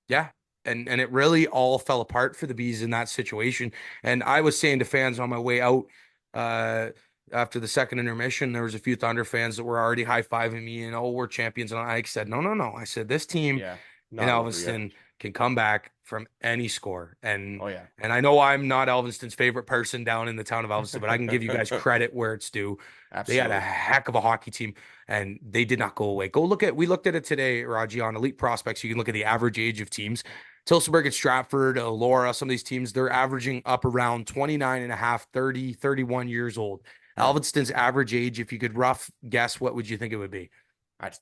yeah. And it really all fell apart for the Bees in that situation. And I was saying to fans on my way out after the second intermission, there was a few Thunder fans that were already high-fiving me and, oh, we're champions. And I said, no. I said, this team Yeah, in not over yet. Elvinston can come back from any score. And Oh, yeah. and I know I'm not Elvinston's favorite person down in the town of Elvinston, but I can give you guys credit where it's due. They had a Absolutely. heck of a hockey team, and they did not go away. We looked at it today, Raji, on Elite Prospects. You can look at the average age of teams. Tilsonburg and Stratford, Laura, some of these teams, they're averaging up around 29 and a half, 30, 31 years old. Yeah. Alvinston's average age, if you could rough guess, what would you think it would be? At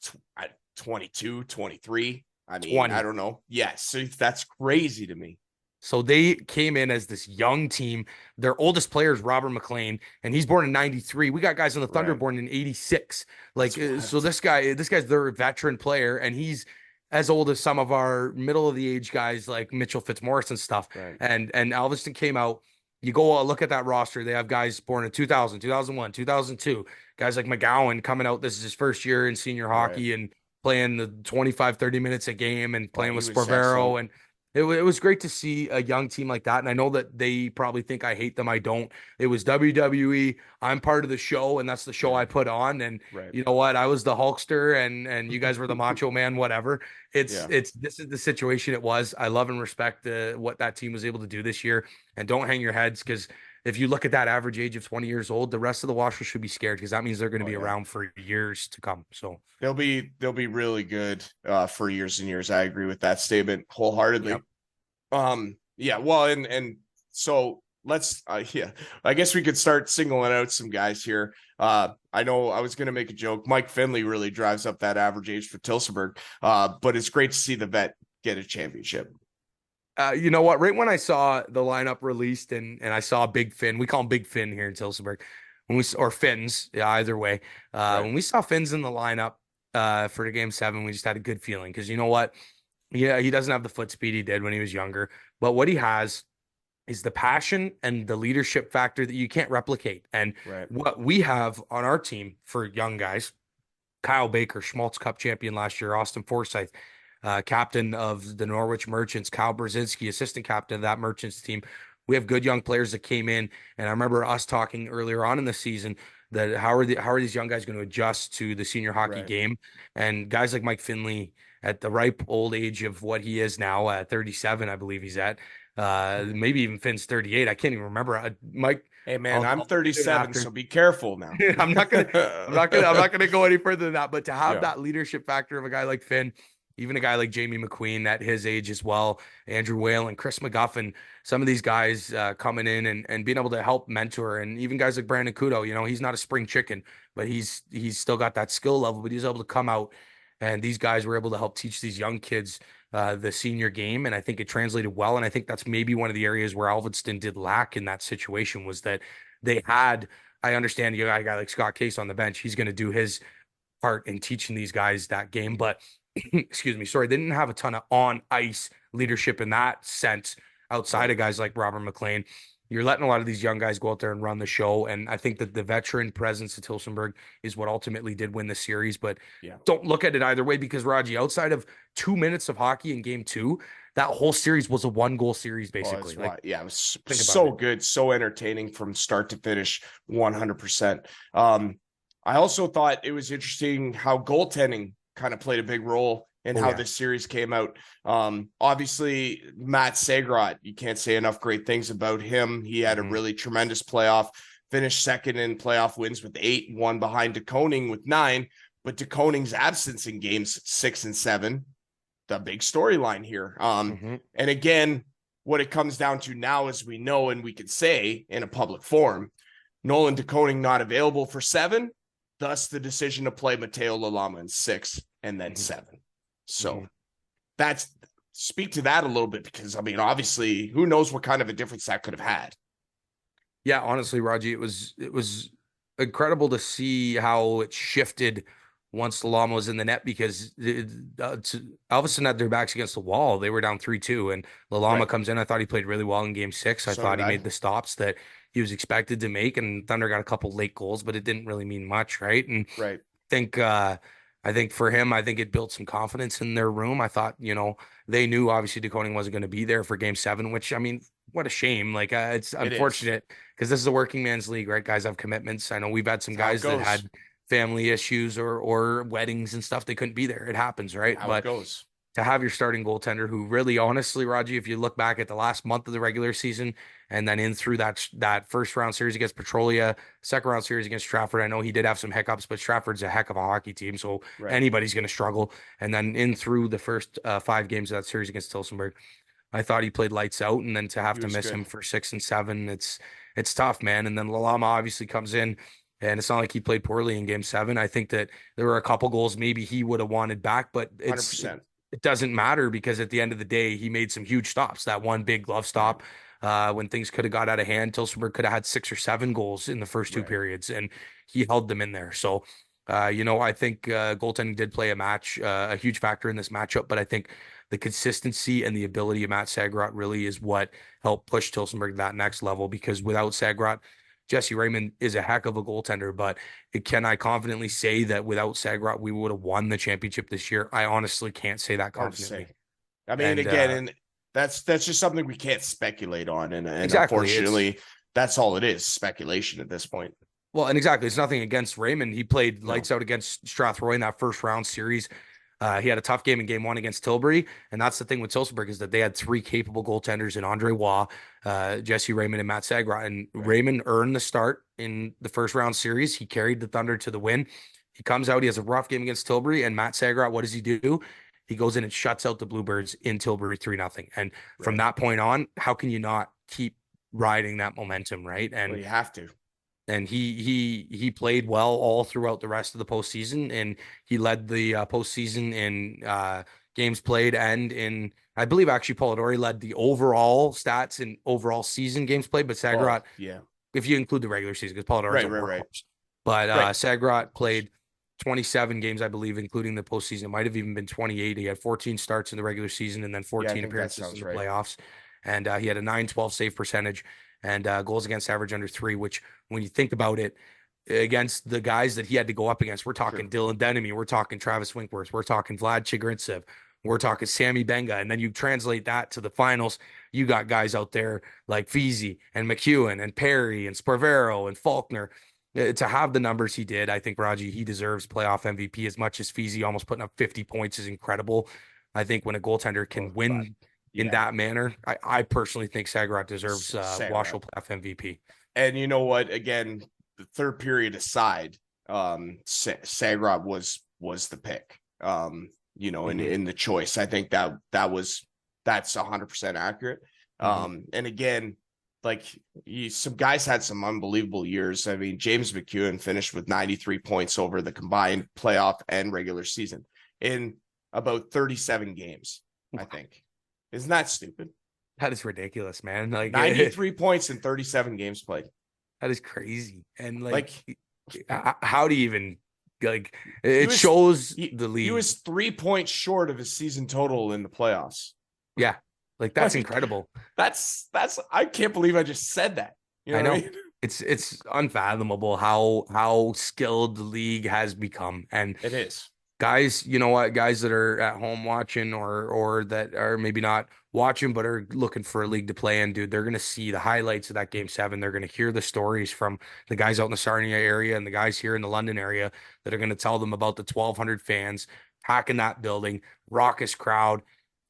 22, 23. I mean, 20. I don't know. Yes, so that's crazy to me. So they came in as this young team. Their oldest player is Robert McLean, and he's born in 93. We got guys on the Thunder Right. born in 86. Like, That's so wild. this guy's their veteran player, and he's as old as some of our middle of the age guys like Mitchell Fitzmaurice and stuff. Right. And Alvinston came out. You go look at that roster. They have guys born in 2000, 2001, 2002. Guys like McGowan coming out. This is his first year in senior hockey and playing the 25, 30 minutes a game and playing with he was Sparvero. excellent. And it was great to see a young team like that. And I know that they probably think I hate them. I don't. It was WWE. I'm part of the show, and that's the show I put on. And Right. you know what? I was the Hulkster, and you guys were the Macho Man, whatever. This is the situation it was. I love and respect what that team was able to do this year. And don't hang your heads, because if you look at that average age of 20 years old, the rest of the WOSHL should be scared, because that means they're going to be around for years to come. So they'll be really good for years and years. I agree with that statement wholeheartedly. Yep. Well, and so let's I guess we could start singling out some guys here. I know I was going to make a joke. Mike Finley really drives up that average age for Tilsonburg, but it's great to see the vet get a championship. You know what? Right when I saw the lineup released and I saw Big Finn, we call him Big Finn here in Tilsonburg, or Finns, yeah, either way. When we saw Finns in the lineup for the game 7, we just had a good feeling, because you know what? Yeah, he doesn't have the foot speed he did when he was younger, but what he has is the passion and the leadership factor that you can't replicate. And what we have on our team for young guys, Kyle Baker, Schmaltz Cup champion last year, Austin Forsyth, captain of the Norwich Merchants, Kyle Brzezinski, assistant captain of that Merchants team. We have good young players that came in, and I remember us talking earlier on in the season that how are these young guys going to adjust to the senior hockey game? And guys like Mike Finley, at the ripe old age of what he is now, at 37, I believe he's at, maybe even Finn's 38. I can't even remember. Mike, hey man, I'm 37, so be careful now. I'm not gonna go any further than that. But to have that leadership factor of a guy like Finn, even a guy like Jamie McQueen at his age as well, Andrew Whalen, Chris McGuffin, some of these guys coming in and being able to help mentor, and even guys like Brandon Kudo, you know, he's not a spring chicken, but he's still got that skill level, but he's able to come out, and these guys were able to help teach these young kids the senior game. And I think it translated well. And I think that's maybe one of the areas where Alvinston did lack in that situation, was that they had, I understand you got a guy like Scott Case on the bench. He's going to do his part in teaching these guys that game, but excuse me, sorry, they didn't have a ton of on ice leadership in that sense outside of guys like Robert McLean. You're letting a lot of these young guys go out there and run the show. And I think that the veteran presence of Tilsonburg is what ultimately did win the series. But don't look at it either way, because Raji, outside of 2 minutes of hockey in game 2, that whole series was a 1-goal series, basically. It was so good, so entertaining from start to finish, 100%. I also thought it was interesting how goaltending kind of played a big role in how this series came out. Obviously, Matt Sagrot, you can't say enough great things about him. He had a really tremendous playoff, finished second in playoff wins with 8, one behind DeKoning with 9. But DeKoning's absence in games 6 and 7, the big storyline here. And again, what it comes down to now, as we know, and we could say in a public forum, Nolan DeConing not available for 7, thus the decision to play Mateo Lalama in 6 and then 7. So that's speak to that a little bit, because I mean, obviously, who knows what kind of a difference that could have had. Yeah, honestly, Raji, it was incredible to see how it shifted once the Llama was in the net, because all of a sudden had their backs against the wall. They were down 3-2, and the Llama comes in. I thought he played really well in game 6. I thought he made the stops that he was expected to make, and Thunder got a couple late goals, but it didn't really mean much, right? And think I think for him, I think it built some confidence in their room. I thought, they knew obviously DeConing wasn't going to be there for game 7, which, I mean, what a shame. Like, it's unfortunate, because this is a working man's league, right? Guys have commitments. I know we've had some guys that had family issues or weddings and stuff. They couldn't be there. It happens, right? But to have your starting goaltender, who really, honestly, Raji, if you look back at the last month of the regular season and then in through that first round series against Petrolia, second round series against Stratford, I know he did have some hiccups, but Stratford's a heck of a hockey team, so anybody's going to struggle. And then in through the first 5 games of that series against Tillsonburg, I thought he played lights out, and then to have to miss him for 6 and 7, it's tough, man. And then Lalama obviously comes in, and it's not like he played poorly in game 7. I think that there were a couple goals maybe he would have wanted back, but 100%. It doesn't matter, because at the end of the day, he made some huge stops. That one big glove stop when things could have got out of hand. Tillsonburg could have had 6 or 7 goals in the first 2 periods, and he held them in there. So, I think goaltending did play a huge factor in this matchup, but I think the consistency and the ability of Matt Sagrot really is what helped push Tillsonburg to that next level, because without Sagrot, Jesse Raymond is a heck of a goaltender, but can I confidently say that without Sagrot, we would have won the championship this year? I honestly can't say that confidently. I mean, and that's just something we can't speculate on. And unfortunately, that's all it is, speculation at this point. Well, and exactly, it's nothing against Raymond. He played lights out against Strathroy in that first round series. He had a tough game in game 1 against Tilbury, and that's the thing with Tillsonburg, is that they had 3 capable goaltenders in Andre Waugh, Jesse Raymond, and Matt Sagrot. And Raymond earned the start in the first round series. He carried the Thunder to the win. He comes out, he has a rough game against Tilbury, and Matt Sagrot, what does he do? He goes in and shuts out the Bluebirds in Tilbury 3-0. And from that point on, how can you not keep riding that momentum, right? And you have to. And he played well all throughout the rest of the postseason, and he led the postseason in games played, and in, I believe, actually Polidori led the overall stats in overall season games played, but Sagrot, if you include the regular season, because Polidori's a workhorse. But Sagrot played 27 games, I believe, including the postseason. It might have even been 28. He had 14 starts in the regular season and then 14 appearances in the playoffs. And he had a .912 save percentage and goals against average under 3, which, when you think about it, against the guys that he had to go up against, we're talking Dylan Denemy, we're talking Travis Winkworth, we're talking Vlad Chigrintsev, we're talking Sammy Benga. And then you translate that to the finals, you got guys out there like Feezy and McEwen and Perry and Sparvero and Faulkner. To have the numbers he did, I think, Raji, he deserves playoff MVP as much as Feezy almost putting up 50 points is incredible. I think when a goaltender can win in that manner, I personally think Sagrot deserves WOSHL playoff MVP. And you know what? Again, the third period aside, Sagrot was the pick. In the choice. I think that's 100% accurate. And again, like, some guys had some unbelievable years. I mean, James McEwen finished with 93 points over the combined playoff and regular season in about 37 games, I think. Isn't that stupid? That is ridiculous, man. Like 93 points in 37 games played. That is crazy. And how do you even, like, it shows the league. He was 3 points short of his season total in the playoffs. Yeah. Like, that's incredible. That's I can't believe I just said that. I know. What I mean? It's unfathomable how skilled the league has become. And it is. Guys, you know what? Guys that are at home watching or that are maybe not watching but are looking for a league to play in, dude, they're going to see the highlights of that game 7. They're going to hear the stories from the guys out in the Sarnia area and the guys here in the London area that are going to tell them about the 1,200 fans packing that building, raucous crowd,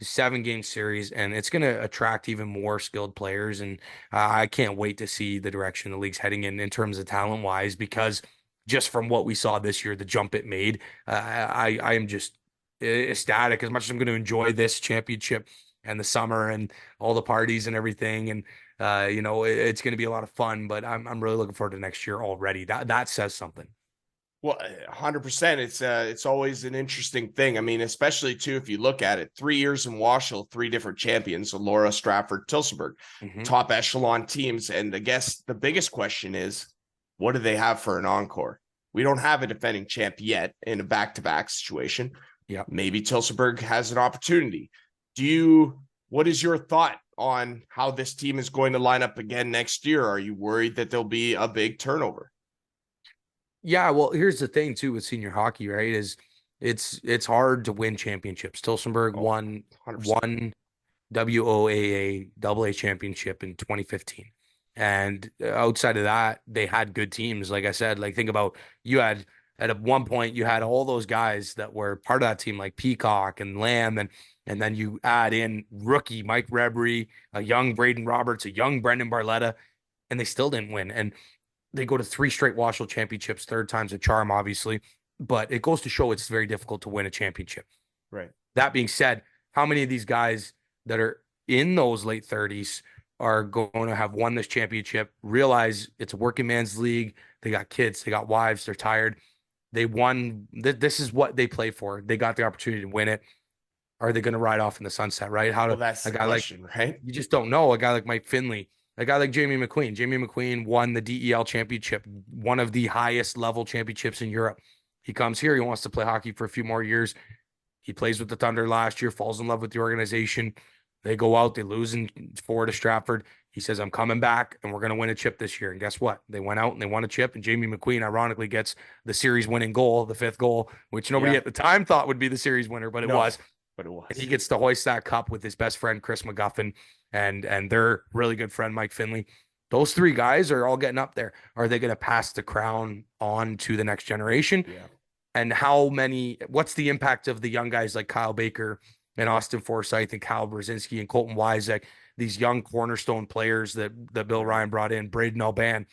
7-game series, and it's going to attract even more skilled players. And I can't wait to see the direction the league's heading in terms of talent-wise, because just from what we saw this year, the jump it made, I am just ecstatic. As much as I'm going to enjoy this championship and the summer and all the parties and everything. And it's going to be a lot of fun, but I'm really looking forward to next year already. That says something. Well, 100%. It's always an interesting thing. I mean, especially too, if you look at it, 3 years in WOSHL, 3 different champions, Laura, Stratford, Tilsonburg, top echelon teams. And I guess the biggest question is, what do they have for an encore? We don't have a defending champ yet in a back-to-back situation. Yeah. Maybe Tilsonburg has an opportunity. What is your thought on how this team is going to line up again next year? Are you worried that there'll be a big turnover? Yeah, well, here's the thing too with senior hockey, right? Is it's hard to win championships. Tilsonburg won 100%. one WOAA AA championship in 2015. And outside of that, they had good teams. Like I said, like think about at one point you had all those guys that were part of that team, like Peacock and Lamb, and then you add in rookie Mike Rebry, a young Braden Roberts, a young Brendan Barletta, and they still didn't win. And they go to 3 straight WOSHL championships, 3rd time's a charm, obviously, but it goes to show it's very difficult to win a championship. Right. That being said, how many of these guys that are in those late 30s are going to have won this championship, realize it's a working man's league, they got kids, they got wives, they're tired, they won, this is what they play for, they got the opportunity to win it. Are they going to ride off in the sunset, right? That's the question, right? You just don't know. A guy like Mike Finley, a guy like Jamie McQueen. Jamie McQueen won the DEL championship, one of the highest level championships in Europe. He comes here. He wants to play hockey for a few more years. He plays with the Thunder last year, falls in love with the organization. They go out, they lose in 4 to Stratford. He says, I'm coming back and we're going to win a chip this year. And guess what? They went out and they won a chip. And Jamie McQueen, ironically, gets the series winning goal, the 5th goal, which nobody at the time thought would be the series winner, but it was. But it was. And he gets to hoist that cup with his best friend, Chris McGuffin, and their really good friend, Mike Finley. Those 3 guys are all getting up there. Are they going to pass the crown on to the next generation? Yeah. And what's the impact of the young guys like Kyle Baker and Austin Forsyth and Kyle Brzezinski and Colton Wyzek, these young cornerstone players that Bill Ryan brought in, Braden Alban?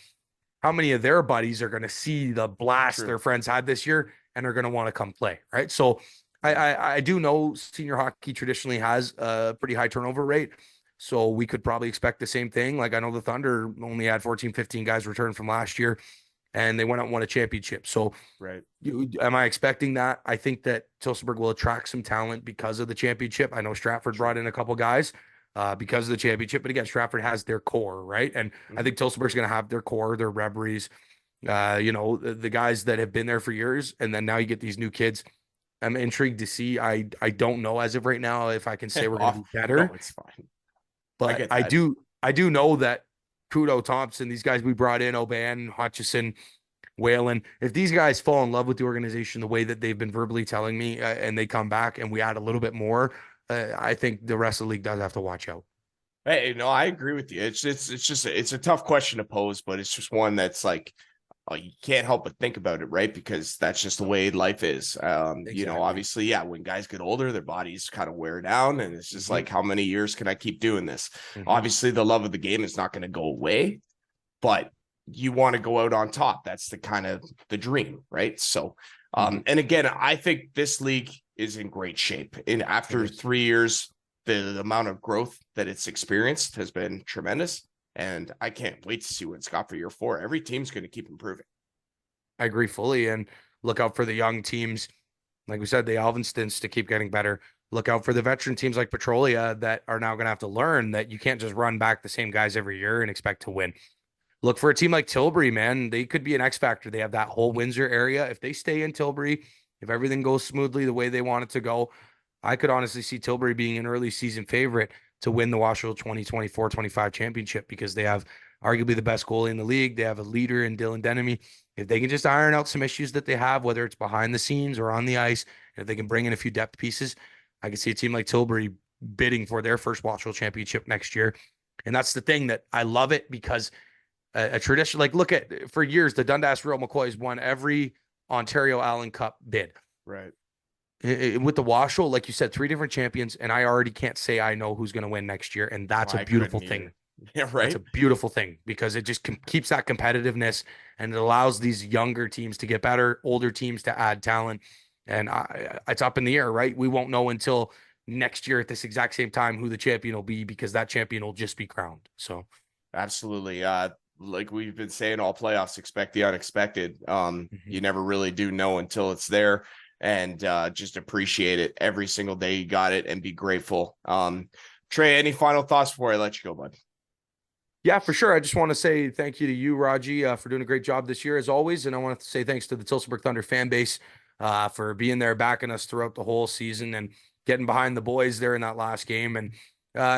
How many of their buddies are going to see the blast their friends had this year and are going to want to come play, right? So I do know senior hockey traditionally has a pretty high turnover rate, so we could probably expect the same thing. Like I know the Thunder only had 14, 15 guys return from last year, and they went out and won a championship. So am I expecting that? I think that Tilsonburg will attract some talent because of the championship. I know Stratford brought in a couple guys because of the championship, but again, Stratford has their core, right? And I think Tilsonburg's going to have their core, their Rebries, the guys that have been there for years, and then now you get these new kids. I'm intrigued to see. I don't know as of right now if I can say we're going to be better. No, it's fine. But I do know that Kudo, Thompson, these guys we brought in, Oban, Hutchison, Whalen, if these guys fall in love with the organization the way that they've been verbally telling me, and they come back and we add a little bit more, I think the rest of the league does have to watch out. Hey, no, I agree with you. It's a tough question to pose, but it's just one that's like, you can't help but think about it, right? Because that's just the way life is. Exactly. Obviously, when guys get older, their bodies kind of wear down, and it's just like, how many years can I keep doing this? Obviously, the love of the game is not going to go away, but you want to go out on top. That's the kind of the dream, right? So, and again, I think this league is in great shape. And after 3 years, the amount of growth that it's experienced has been tremendous. And I can't wait to see what it's got for year 4. Every team's going to keep improving. I agree fully. And look out for the young teams. Like we said, the Alvinstons to keep getting better. Look out for the veteran teams like Petrolia that are now going to have to learn that you can't just run back the same guys every year and expect to win. Look for a team like Tilbury, man. They could be an X factor. They have that whole Windsor area. If they stay in Tilbury, if everything goes smoothly the way they want it to go, I could honestly see Tilbury being an early season favorite to win the WOSHL 2024-25 championship because they have arguably the best goalie in the league. They have a leader in Dylan Denemy. If they can just iron out some issues that they have, whether it's behind the scenes or on the ice, if they can bring in a few depth pieces, I can see a team like Tilbury bidding for their first WOSHL championship next year. And that's the thing that I love it because a tradition, like look at, for years, the Dundas Real McCoys won every Ontario Allen Cup bid. Right. With the WOSHL, like you said, 3 different champions, and I already can't say I know who's going to win next year, and that's a beautiful thing. Yeah, right. It's a beautiful thing because it just keeps that competitiveness, and it allows these younger teams to get better, older teams to add talent, and it's up in the air, right? We won't know until next year at this exact same time who the champion will be, because that champion will just be crowned. So absolutely. Like we've been saying all playoffs, expect the unexpected. You never really do know until it's there, and just appreciate it every single day you got it and be grateful. Trey, any final thoughts before I let you go, bud? Yeah, for sure. I just want to say thank you to you, Raji, for doing a great job this year as always. And I want to say thanks to the Tillsonburg Thunder fan base for being there, backing us throughout the whole season and getting behind the boys there in that last game. And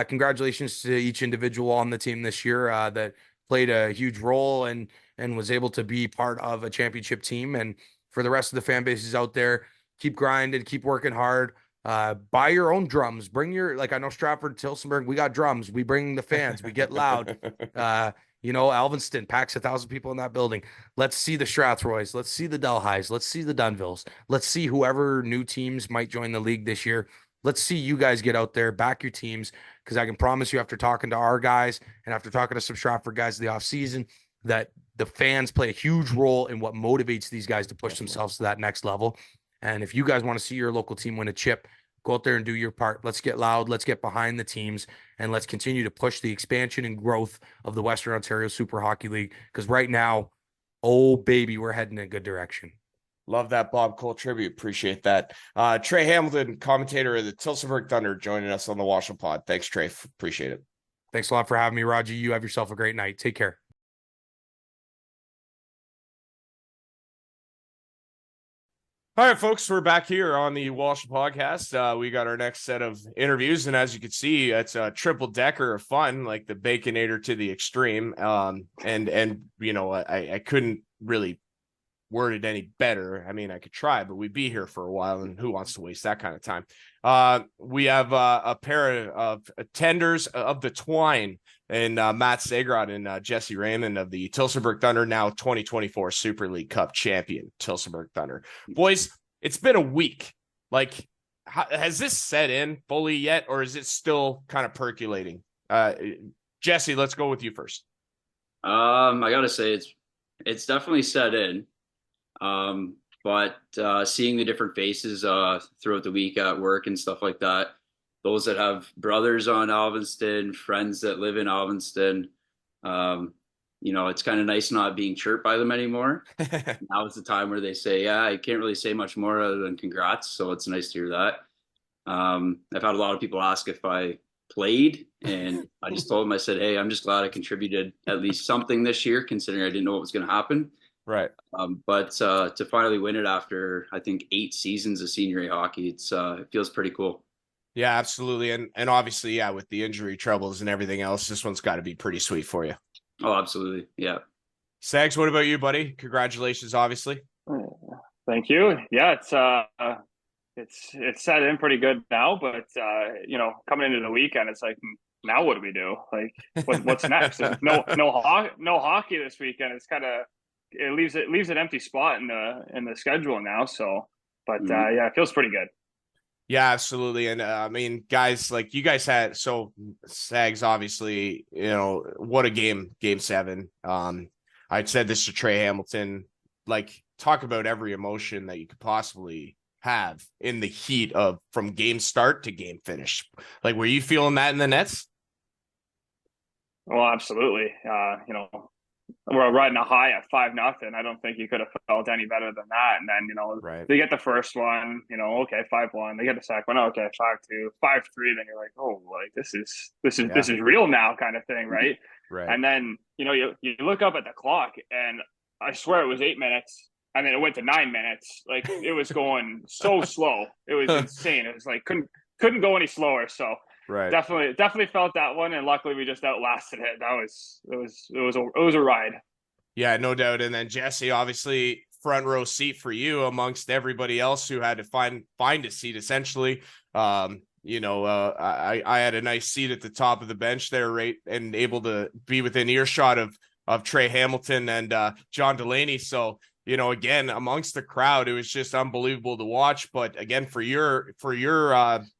congratulations to each individual on the team this year that played a huge role and was able to be part of a championship team. And for the rest of the fan bases out there, keep grinding, keep working hard. Buy your own drums. Bring your, like, I know Stratford, Tillsonburg, we got drums. We bring the fans. We get loud. Alvinston packs 1,000 people in that building. Let's see the Strathroys. Let's see the Delhais. Let's see the Dunvilles. Let's see whoever new teams might join the league this year. Let's see you guys get out there, back your teams, because I can promise you, after talking to our guys and after talking to some Stratford guys in the offseason, that the fans play a huge role in what motivates these guys to push themselves to that next level. And if you guys want to see your local team win a chip, go out there and do your part. Let's get loud. Let's get behind the teams, and let's continue to push the expansion and growth of the Western Ontario Super Hockey League. Because right now, oh baby, we're heading in a good direction. Love that Bob Cole tribute. Appreciate that. Trey Hamilton, commentator of the Tillsonburg Thunder, joining us on the WOSHL pod. Thanks, Trey. Appreciate it. Thanks a lot for having me, Raji. You have yourself a great night. Take care. All right, folks, we're back here on the WOSHL podcast. We got our next set of interviews, and as you can see, it's a triple decker of fun, like the Baconator to the extreme. I couldn't really word it any better. I mean, I could try, but we'd be here for a while, and who wants to waste that kind of time? We have a pair of tenders of the twine, and Matt Sagrod and Jesse Raymond of the Tillsonburg Thunder, now 2024 Super League Cup champion Tillsonburg Thunder. Boys, it's been a week. Like, has this set in fully yet, or is it still kind of percolating? Jesse, let's go with you first. I gotta say it's definitely set in. But seeing the different faces throughout the week at work and stuff like that, those that have brothers on Alvinston, friends that live in Alvinston, it's kind of nice not being chirped by them anymore. Now is the time where they say, yeah, I can't really say much more other than congrats. So it's nice to hear that. I've had a lot of people ask if I played, and I just told them, I said, hey, I'm just glad I contributed at least something this year, considering I didn't know what was going to happen. Right. But to finally win it after, I think, 8 seasons of senior A hockey, it feels pretty cool. Yeah, absolutely. And obviously, yeah, with the injury troubles and everything else, this one's got to be pretty sweet for you. Oh, absolutely. Yeah. Sags, what about you, buddy? Congratulations, obviously. Thank you. Yeah, it's set in pretty good now, but coming into the weekend, it's like, now what do we do? Like, what's next? No hockey this weekend. It's kind of, it leaves an empty spot in the schedule now. So, but yeah, it feels pretty good. Yeah, absolutely. And I mean, guys, like you guys had, so Sags, obviously, what a game 7. I'd said this to Trey Hamilton, like, talk about every emotion that you could possibly have in the heat of from game start to game finish. Like, were you feeling that in the nets? Well, absolutely. We're riding a high at 5-0. I don't think you could have felt any better than that. And then, right. They get the first one, okay, 5-1. They get the second one, okay, 5-2, 5-3. Then you're like, oh, like this is real now, kind of thing, right? Right. And then you look up at the clock, and I swear it was 8 minutes, and then it went to 9 minutes. Like, it was going so slow, it was insane. It was like couldn't go any slower. So. Right. Definitely felt that one, and luckily we just outlasted it. It was a ride. Yeah, no doubt. And then Jesse, obviously front row seat for you amongst everybody else who had to find a seat essentially. I had a nice seat at the top of the bench there, right, and able to be within earshot of Trey Hamilton and John Delaney. So, again, amongst the crowd, it was just unbelievable to watch. But again, for your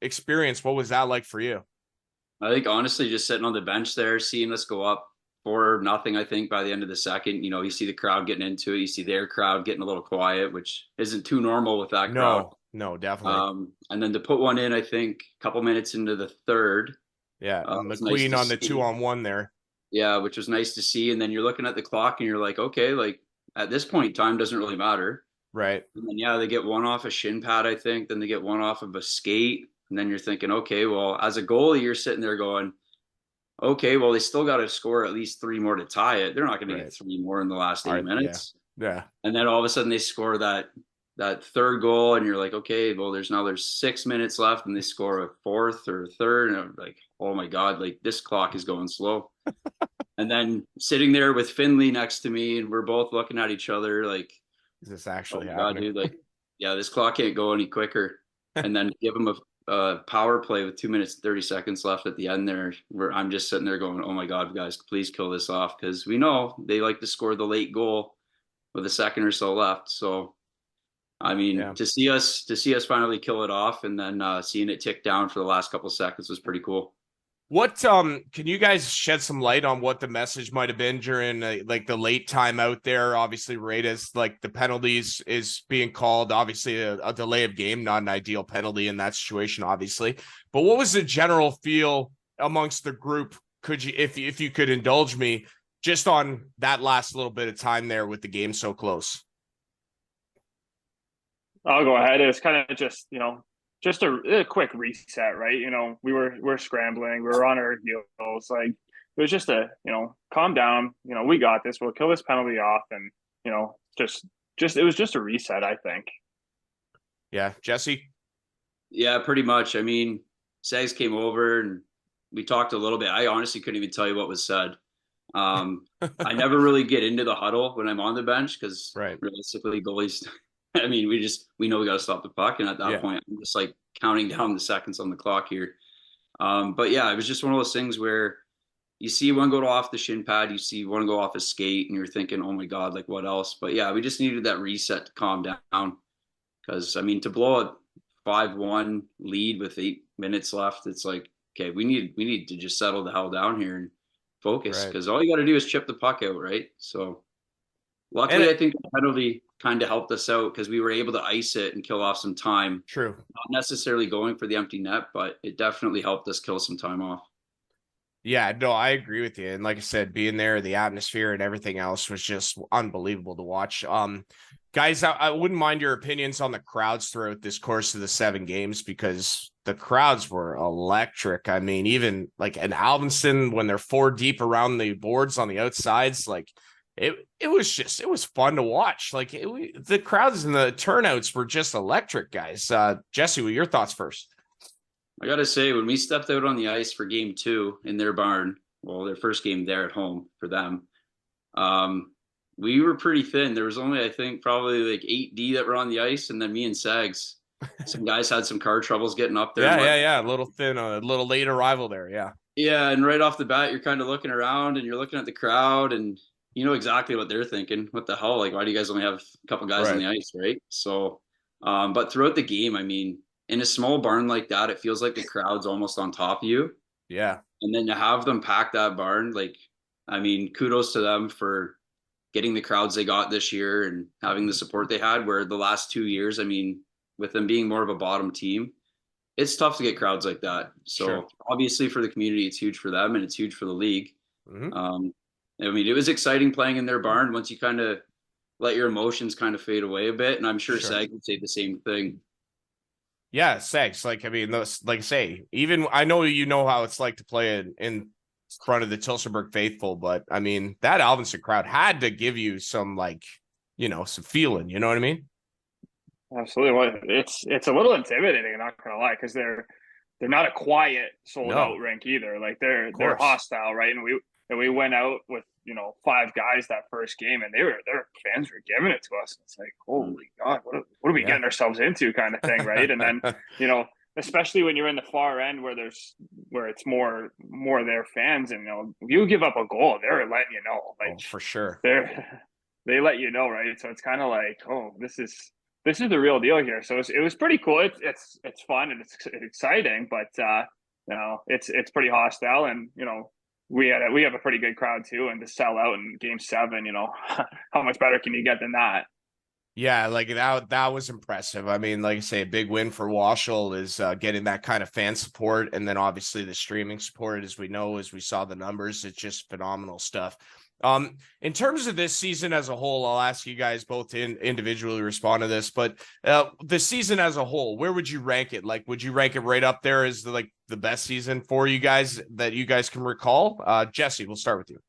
experience, what was that like for you? I think honestly, just sitting on the bench there, seeing us go up 4-0, I think by the end of the second, you see the crowd getting into it. You see their crowd getting a little quiet, which isn't too normal with that crowd. No, definitely. And then to put one in, I think a couple minutes into the third. Yeah, Was nice McQueen to on the see. 2-on-1 there. Yeah, which was nice to see. And then you're looking at the clock and you're like, okay, like at this point, time doesn't really matter. Right. And then yeah, they get one off a shin pad, I think. Then they get one off of a skate. And then you're thinking, okay, well, as a goalie, you're sitting there going, okay, well, they still got to score at least three more to tie it. They're not going to get three more in the last 8 minutes. Yeah. And then all of a sudden they score that third goal, and you're like, okay, well, there's 6 minutes left, and they score a fourth or a third, and I'm like, oh my god, like this clock is going slow. And then sitting there with Finley next to me, and we're both looking at each other like, is this actually happening? God, dude, like, yeah, this clock can't go any quicker. And then give him a power play with 2 minutes and 30 seconds left at the end there, where I'm just sitting there going, oh my god, guys, please kill this off, because we know they like to score the late goal with a second or so left. So I mean, to see us finally kill it off, and then seeing it tick down for the last couple of seconds was pretty cool. What can you guys shed some light on what the message might have been during like the late time out there? Obviously, right as like the penalties is being called, obviously a delay of game, not an ideal penalty in that situation, obviously. But what was the general feel amongst the group? Could you, if you could indulge me, just on that last little bit of time there with the game so close? I'll go ahead. It's kind of just, just a quick reset, right? We're scrambling, we were on our heels. Like it was just calm down. We got this. We'll kill this penalty off, and just it was just a reset, I think. Yeah, Jesse. Yeah, pretty much. I mean, Sags came over and we talked a little bit. I honestly couldn't even tell you what was said. I never really get into the huddle when I'm on the bench because realistically, goalies. I mean, we know we got to stop the puck, and at that point, I'm just like counting down the seconds on the clock here. But yeah, it was just one of those things where you see one go off the shin pad, you see one go off a skate, and you're thinking, oh my god, like what else? But yeah, we just needed that reset to calm down, because I mean, to blow a 5-1 lead with 8 minutes left, it's like, okay, we need to just settle the hell down here and focus, because all you got to do is chip the puck out, right? So luckily, I think the penalty kind of helped us out because we were able to ice it and kill off some time. True. Not necessarily going for the empty net, but it definitely helped us kill some time off. Yeah, no, I agree with you. And like I said, being there, the atmosphere and everything else was just unbelievable to watch. Guys, I wouldn't mind your opinions on the crowds throughout this course of the 7 games, because the crowds were electric. I mean, even like an Alvinson, when they're 4 deep around the boards on the outsides, like it was fun to watch. Like the crowds and the turnouts were just electric, guys. Jesse, what are your thoughts first? I got to say, when we stepped out on the ice for game 2 in their barn, well, their first game there at home for them, we were pretty thin. There was only, I think, probably like 8D that were on the ice, and then me and Sags. Some guys had some car troubles getting up there. Yeah. A little thin, a little late arrival there. Yeah. Yeah, and right off the bat, you're kind of looking around and you're looking at the crowd, and you know exactly what they're thinking. What the hell? Like, why do you guys only have a couple guys on the ice, right? So, but throughout the game, I mean, in a small barn like that, it feels like the crowd's almost on top of you. Yeah. And then to have them pack that barn, like, I mean, kudos to them for getting the crowds they got this year and having the support they had, where the last 2 years, I mean, with them being more of a bottom team, it's tough to get crowds like that. So obviously for the community, it's huge for them and it's huge for the league. I mean, it was exciting playing in their barn once you kind of let your emotions kind of fade away a bit. And I'm sure Sag would say the same thing. Yeah, Sags. Like, I mean, those, like, say, even I know how it's like to play in front of the Tilsonburg faithful, but I mean, that Alvinson crowd had to give you some, like, some feeling. You know what I mean? Absolutely. Well, it's a little intimidating, I'm not gonna lie, because they're not a quiet sold out rink either. Like they're hostile, right? And we went out with 5 guys that first game, and their fans were giving it to us. It's like, holy God, what are we getting ourselves into, kind of thing, right? And then especially when you're in the far end where it's more their fans, and you give up a goal, they're letting you know, like for sure, they let you know, right? So it's kind of like, oh, this is the real deal here. So it was pretty cool. It's fun and it's exciting, but it's pretty hostile, and we have a pretty good crowd too, and to sell out in game 7, how much better can you get than that? Yeah, like that was impressive. I mean, like I say, a big win for WOSHL is getting that kind of fan support, and then obviously the streaming support, as we know, as we saw the numbers, it's just phenomenal stuff. In terms of this season as a whole, I'll ask you guys both to individually respond to this, but the season as a whole, where would you rank it? Like, would you rank it right up there as the best season for you guys that you guys can recall? Jesse, we'll start with you.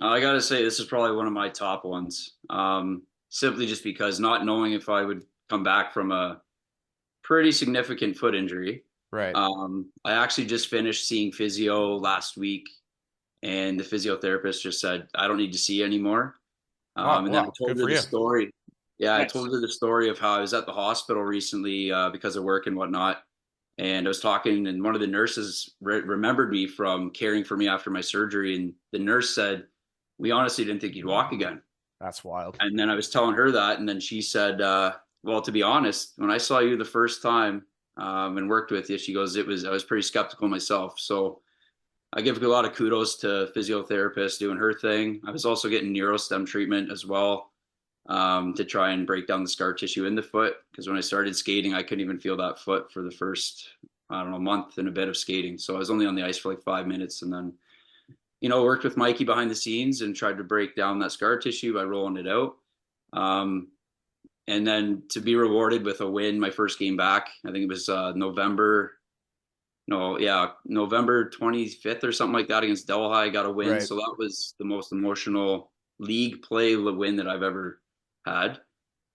I got to say, this is probably one of my top ones. Simply just because not knowing if I would come back from a pretty significant foot injury. Right. I actually just finished seeing physio last week, and the physiotherapist just said, I don't need to see you anymore. And then I Wow. told Good her for the you. story. Yeah, I Nice. told her the story of how I was at the hospital recently because of work and whatnot. And I was talking, and one of the nurses remembered me from caring for me after my surgery. And the nurse said, we honestly didn't think you'd walk again. That's wild. And then I was telling her that, and then she said, well, to be honest, when I saw you the first time and worked with you, she goes, I was pretty skeptical myself. So I give a lot of kudos to physiotherapists doing her thing. I was also getting neurostem treatment as well to try and break down the scar tissue in the foot. Because when I started skating, I couldn't even feel that foot for the first, I don't know, month and a bit of skating. So I was only on the ice for like 5 minutes, and then worked with Mikey behind the scenes and tried to break down that scar tissue by rolling it out. And then to be rewarded with a win, my first game back, I think it was November 25th or something like that against Delhi. Got a win. Right. So that was the most emotional league play win that I've ever had.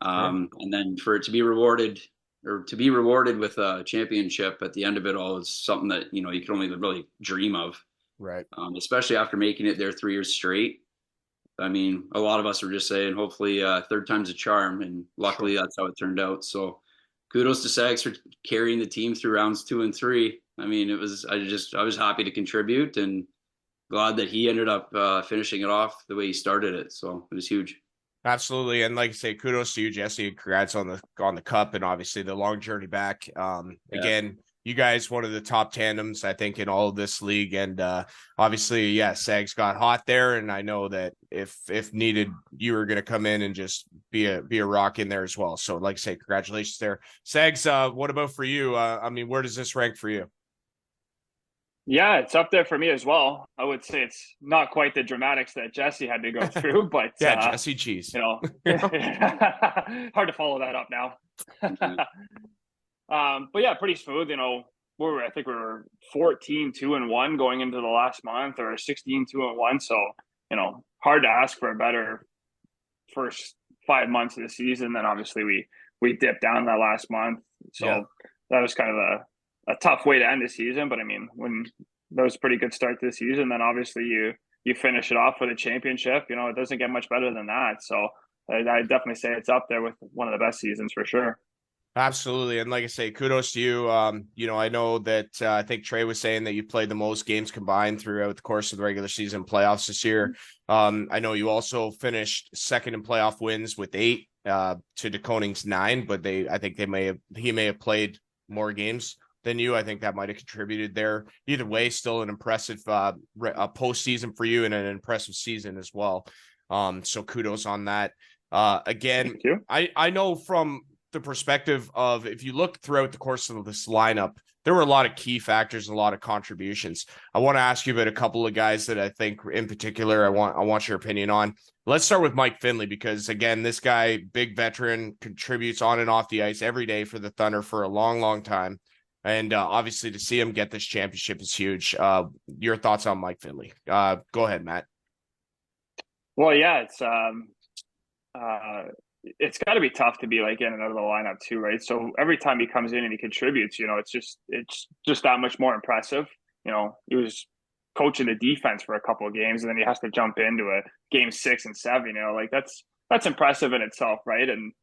And then for it to be rewarded with a championship at the end of it all is something that, you can only really dream of. Right. Especially after making it there 3 years straight. I mean, a lot of us were just saying, hopefully, third time's a charm, and luckily that's how it turned out. So, kudos to Sags for carrying the team through rounds 2 and 3. I mean, I was happy to contribute, and glad that he ended up finishing it off the way he started it. So it was huge. Absolutely. And like I say, kudos to you, Jesse. Congrats on the cup and obviously the long journey back. Again, you guys, one of the top tandems, I think, in all of this league. And obviously, yeah, Sags got hot there. And I know that if needed, you were going to come in and just be a rock in there as well. So like I say, congratulations there. Sags, what about for you? I mean, where does this rank for you? Yeah, it's up there for me as well. I would say it's not quite the dramatics that Jesse had to go through, but yeah, Jesse Cheese. hard to follow that up now. But yeah, pretty smooth. I think we were 14-2-1 going into the last month, or 16-2-1. So hard to ask for a better first 5 months of the season. Then obviously we dipped down that last month, so that was kind of a tough way to end the season. But I mean, when that was a pretty good start to the season, then obviously you finish it off with a championship. It doesn't get much better than that. So I definitely say it's up there with one of the best seasons for sure. Absolutely. And like I say, kudos to you. I know that I think Trey was saying that you played the most games combined throughout the course of the regular season playoffs this year. I know you also finished second in playoff wins with 8 to DeKoning's 9, but I think he may have played more games than you. I think that might have contributed there. Either way, still an impressive postseason for you and an impressive season as well. So kudos on that. Again, I know from the perspective of, if you look throughout the course of this lineup, there were a lot of key factors and a lot of contributions. I want to ask you about a couple of guys that I think in particular I want your opinion on. Let's start with Mike Finley, because again, this guy, big veteran, contributes on and off the ice every day for the Thunder for a long, long time. And obviously to see him get this championship is huge. Your thoughts on Mike Finley? Go ahead, Matt. Well, yeah, it's got to be tough to be like in and out of the lineup too, right? So every time he comes in and he contributes, it's just that much more impressive. He was coaching the defense for a couple of games, and then he has to jump into a game 6 and 7. That's impressive in itself, right? And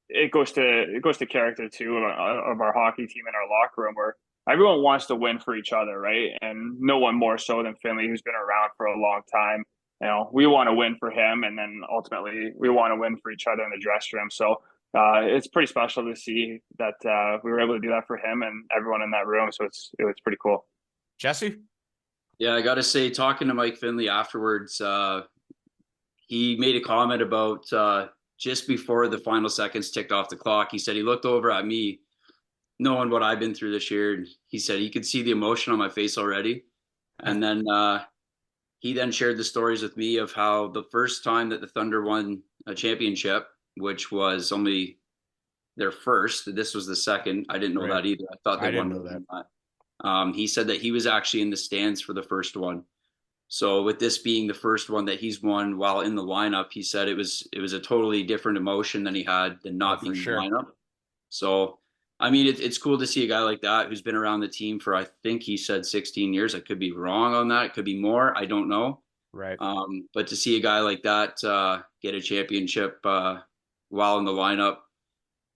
it goes to character too of our hockey team in our locker room, where everyone wants to win for each other, right? And no one more so than Finley, who's been around for a long time. We want to win for him, and then ultimately we want to win for each other in the dressing room. So it's pretty special to see that we were able to do that for him and everyone in that room. So it's pretty cool. Jesse? Yeah, I got to say, talking to Mike Finley afterwards, he made a comment about just before the final seconds ticked off the clock, he said he looked over at me, knowing what I've been through this year. And he said he could see the emotion on my face already. And then he then shared the stories with me of how the first time that the Thunder won a championship, which was only their first, this was the second. I didn't know that either. I thought they won more than that. He said that he was actually in the stands for the first one. So with this being the first one that he's won while in the lineup, he said it was a totally different emotion than he had than not being in the lineup. So I mean, it's cool to see a guy like that who's been around the team for, I think he said 16 years. I could be wrong on that. It could be more. I don't know. Right. But to see a guy like that get a championship while in the lineup,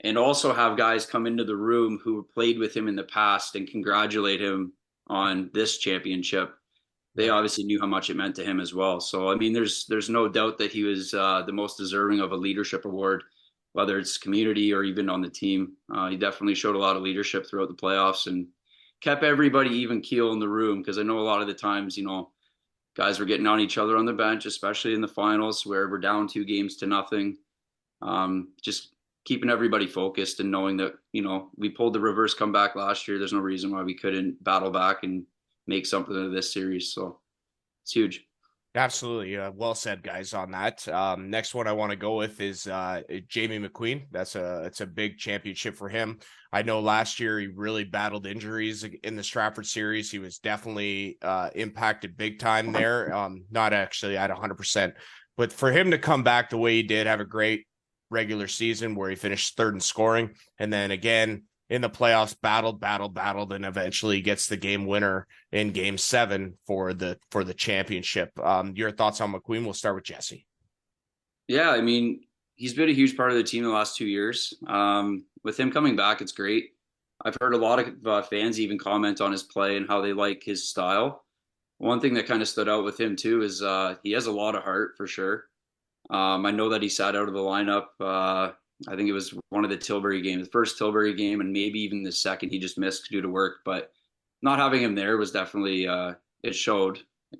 and also have guys come into the room who played with him in the past and congratulate him on this championship. They obviously knew how much it meant to him as well. So, I mean, there's no doubt that he was the most deserving of a leadership award, whether it's community or even on the team. He definitely showed a lot of leadership throughout the playoffs and kept everybody even keel in the room. Because I know a lot of the times, guys were getting on each other on the bench, especially in the finals where we're down 2-0. Just keeping everybody focused and knowing that, we pulled the reverse comeback last year. There's no reason why we couldn't battle back and make something of this series. So it's huge. Absolutely. Well said, guys, on that. Next one I want to go with is Jamie McQueen. It's a big championship for him. I know last year he really battled injuries in the Stratford series. He was definitely impacted big time there. Not actually at 100%, but for him to come back the way he did, have a great regular season where he finished third in scoring, and then again in the playoffs, battled, and eventually gets the game winner in Game 7 for the championship. Your thoughts on McQueen? We'll start with Jesse. Yeah, I mean, he's been a huge part of the team the last 2 years. With him coming back, it's great. I've heard a lot of fans even comment on his play and how they like his style. One thing that kind of stood out with him too is he has a lot of heart for sure. I know that he sat out of the lineup. I think it was one of the Tilbury games, the first Tilbury game, and maybe even the second he just missed due to work. But not having him there was definitely it showed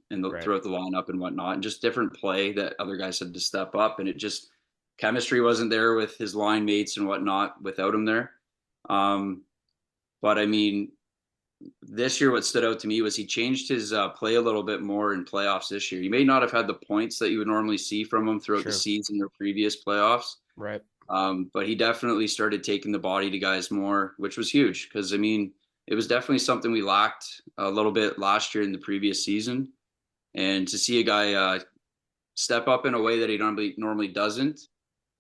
throughout the lineup and whatnot, and just different play that other guys had to step up, and it just chemistry wasn't there with his line mates and whatnot without him there. But I mean, this year what stood out to me was he changed his play a little bit more in playoffs this year. He may not have had the points that you would normally see from him throughout the season or previous playoffs. Right. But he definitely started taking the body to guys more, which was huge because, I mean, it was definitely something we lacked a little bit last year in the previous season. And to see a guy step up in a way that he normally doesn't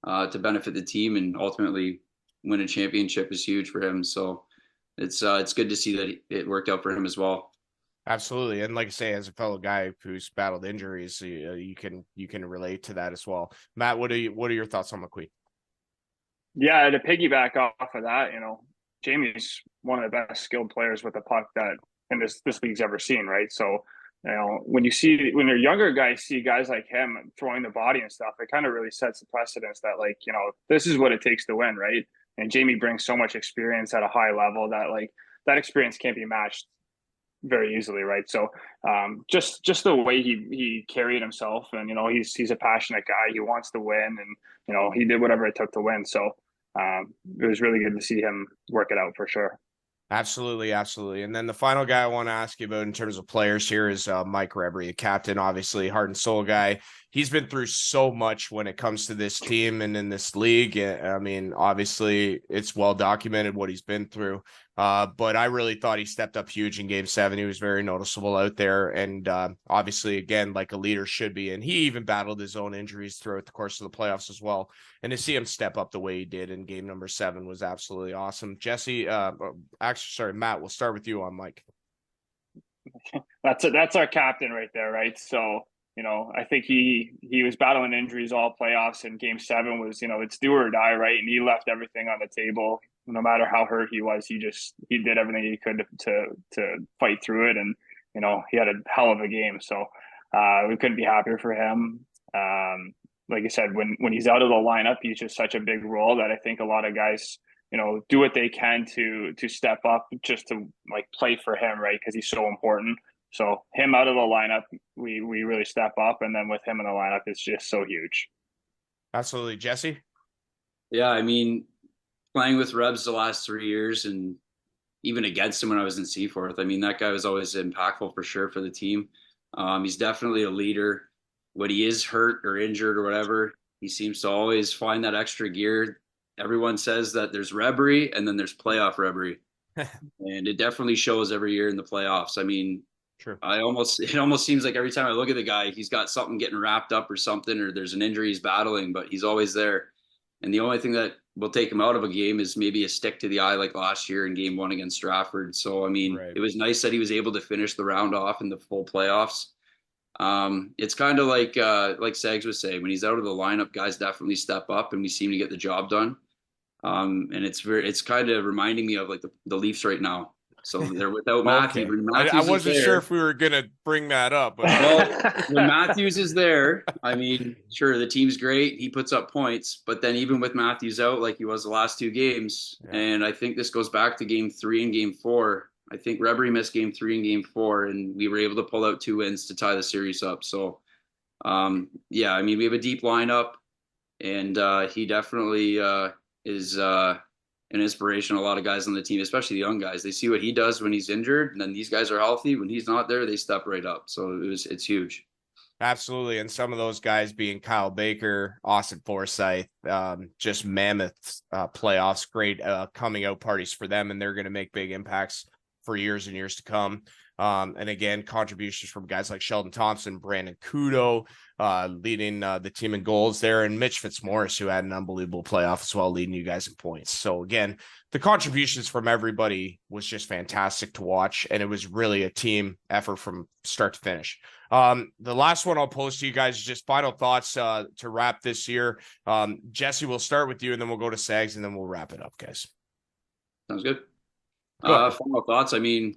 to benefit the team and ultimately win a championship is huge for him. So it's good to see that it worked out for him as well. Absolutely. And like I say, as a fellow guy who's battled injuries, you can relate to that as well. Matt, what are your thoughts on McQueen? Yeah, to piggyback off of that, Jamie's one of the best skilled players with the puck that in this league's ever seen, right? So, when your younger guys see guys like him throwing the body and stuff, it kind of really sets the precedence that this is what it takes to win, right? And Jamie brings so much experience at a high level that that experience can't be matched very easily, right? So just the way he carried himself, and he's a passionate guy. He wants to win, and he did whatever it took to win. So it was really good to see him work it out for sure. Absolutely. And then the final guy I want to ask you about in terms of players here is Mike Rebry, the captain, obviously heart and soul guy. He's been through so much when it comes to this team and in this league. I mean, obviously it's well documented what he's been through. But I really thought he stepped up huge in Game 7. He was very noticeable out there. And obviously, again, like a leader should be. And he even battled his own injuries throughout the course of the playoffs as well. And to see him step up the way he did in Game number 7 was absolutely awesome. Jesse, Matt, we'll start with you on Mike. That's our captain right there, right? So, I think he was battling injuries all playoffs, and Game 7 was, it's do or die, right? And he left everything on the table. No matter how hurt he was, he did everything he could to fight through it, and he had a hell of a game. So we couldn't be happier for him. Like I said, when he's out of the lineup, he's just such a big role that I think a lot of guys do what they can to step up just to play for him, right? Because he's so important. So him out of the lineup, we really step up, and then with him in the lineup, it's just so huge. Absolutely, Jesse. Yeah, I mean, playing with Rebs the last 3 years and even against him when I was in Seaforth, I mean, that guy was always impactful for sure for the team. He's definitely a leader. When he is hurt or injured or whatever, he seems to always find that extra gear. Everyone says that there's Rebbery and then there's playoff Rebbery. And it definitely shows every year in the playoffs. I mean, True. it almost seems like every time I look at the guy, he's got something getting wrapped up or something, or there's an injury he's battling, but he's always there. And the only thing that will take him out of a game is maybe a stick to the eye like last year in game 1 against Stratford. So I mean, Right. it was nice that he was able to finish the round off in the full playoffs. It's kind of like Sags was saying, when he's out of the lineup, guys definitely step up and we seem to get the job done. And it's kind of reminding me of like the Leafs right now. So they're without Matthews. Okay. When I Matthews wasn't is there, sure if we were gonna bring that up, but well, when Matthews is there, I mean, sure, the team's great. He puts up points, but then even with Matthews out, like he was the last 2 games, and I think this goes back to game 3 and game 4. I think Rebbery missed game 3 and game 4, and we were able to pull out 2 wins to tie the series up. So, yeah, I mean, we have a deep lineup, and he definitely is an inspiration. A lot of guys on the team, especially the young guys, they see what he does when he's injured, and then these guys are healthy. When he's not there, they step right up. So it's huge. absolutely. And some of those guys being Kyle Baker, Austin Forsyth, just mammoth playoffs, great coming out parties for them, and they're going to make big impacts for years and years to come. And again, contributions from guys like Sheldon Thompson, Brandon Kudo, leading the team in goals there, and Mitch Fitzmaurice, who had an unbelievable playoff as well, leading you guys in points. So again, the contributions from everybody was just fantastic to watch, and it was really a team effort from start to finish. The last one I'll pose to you guys is just final thoughts to wrap this year. Jesse, we'll start with you, and then we'll go to Sags, and then we'll wrap it up, guys. Sounds good. Final thoughts. I mean,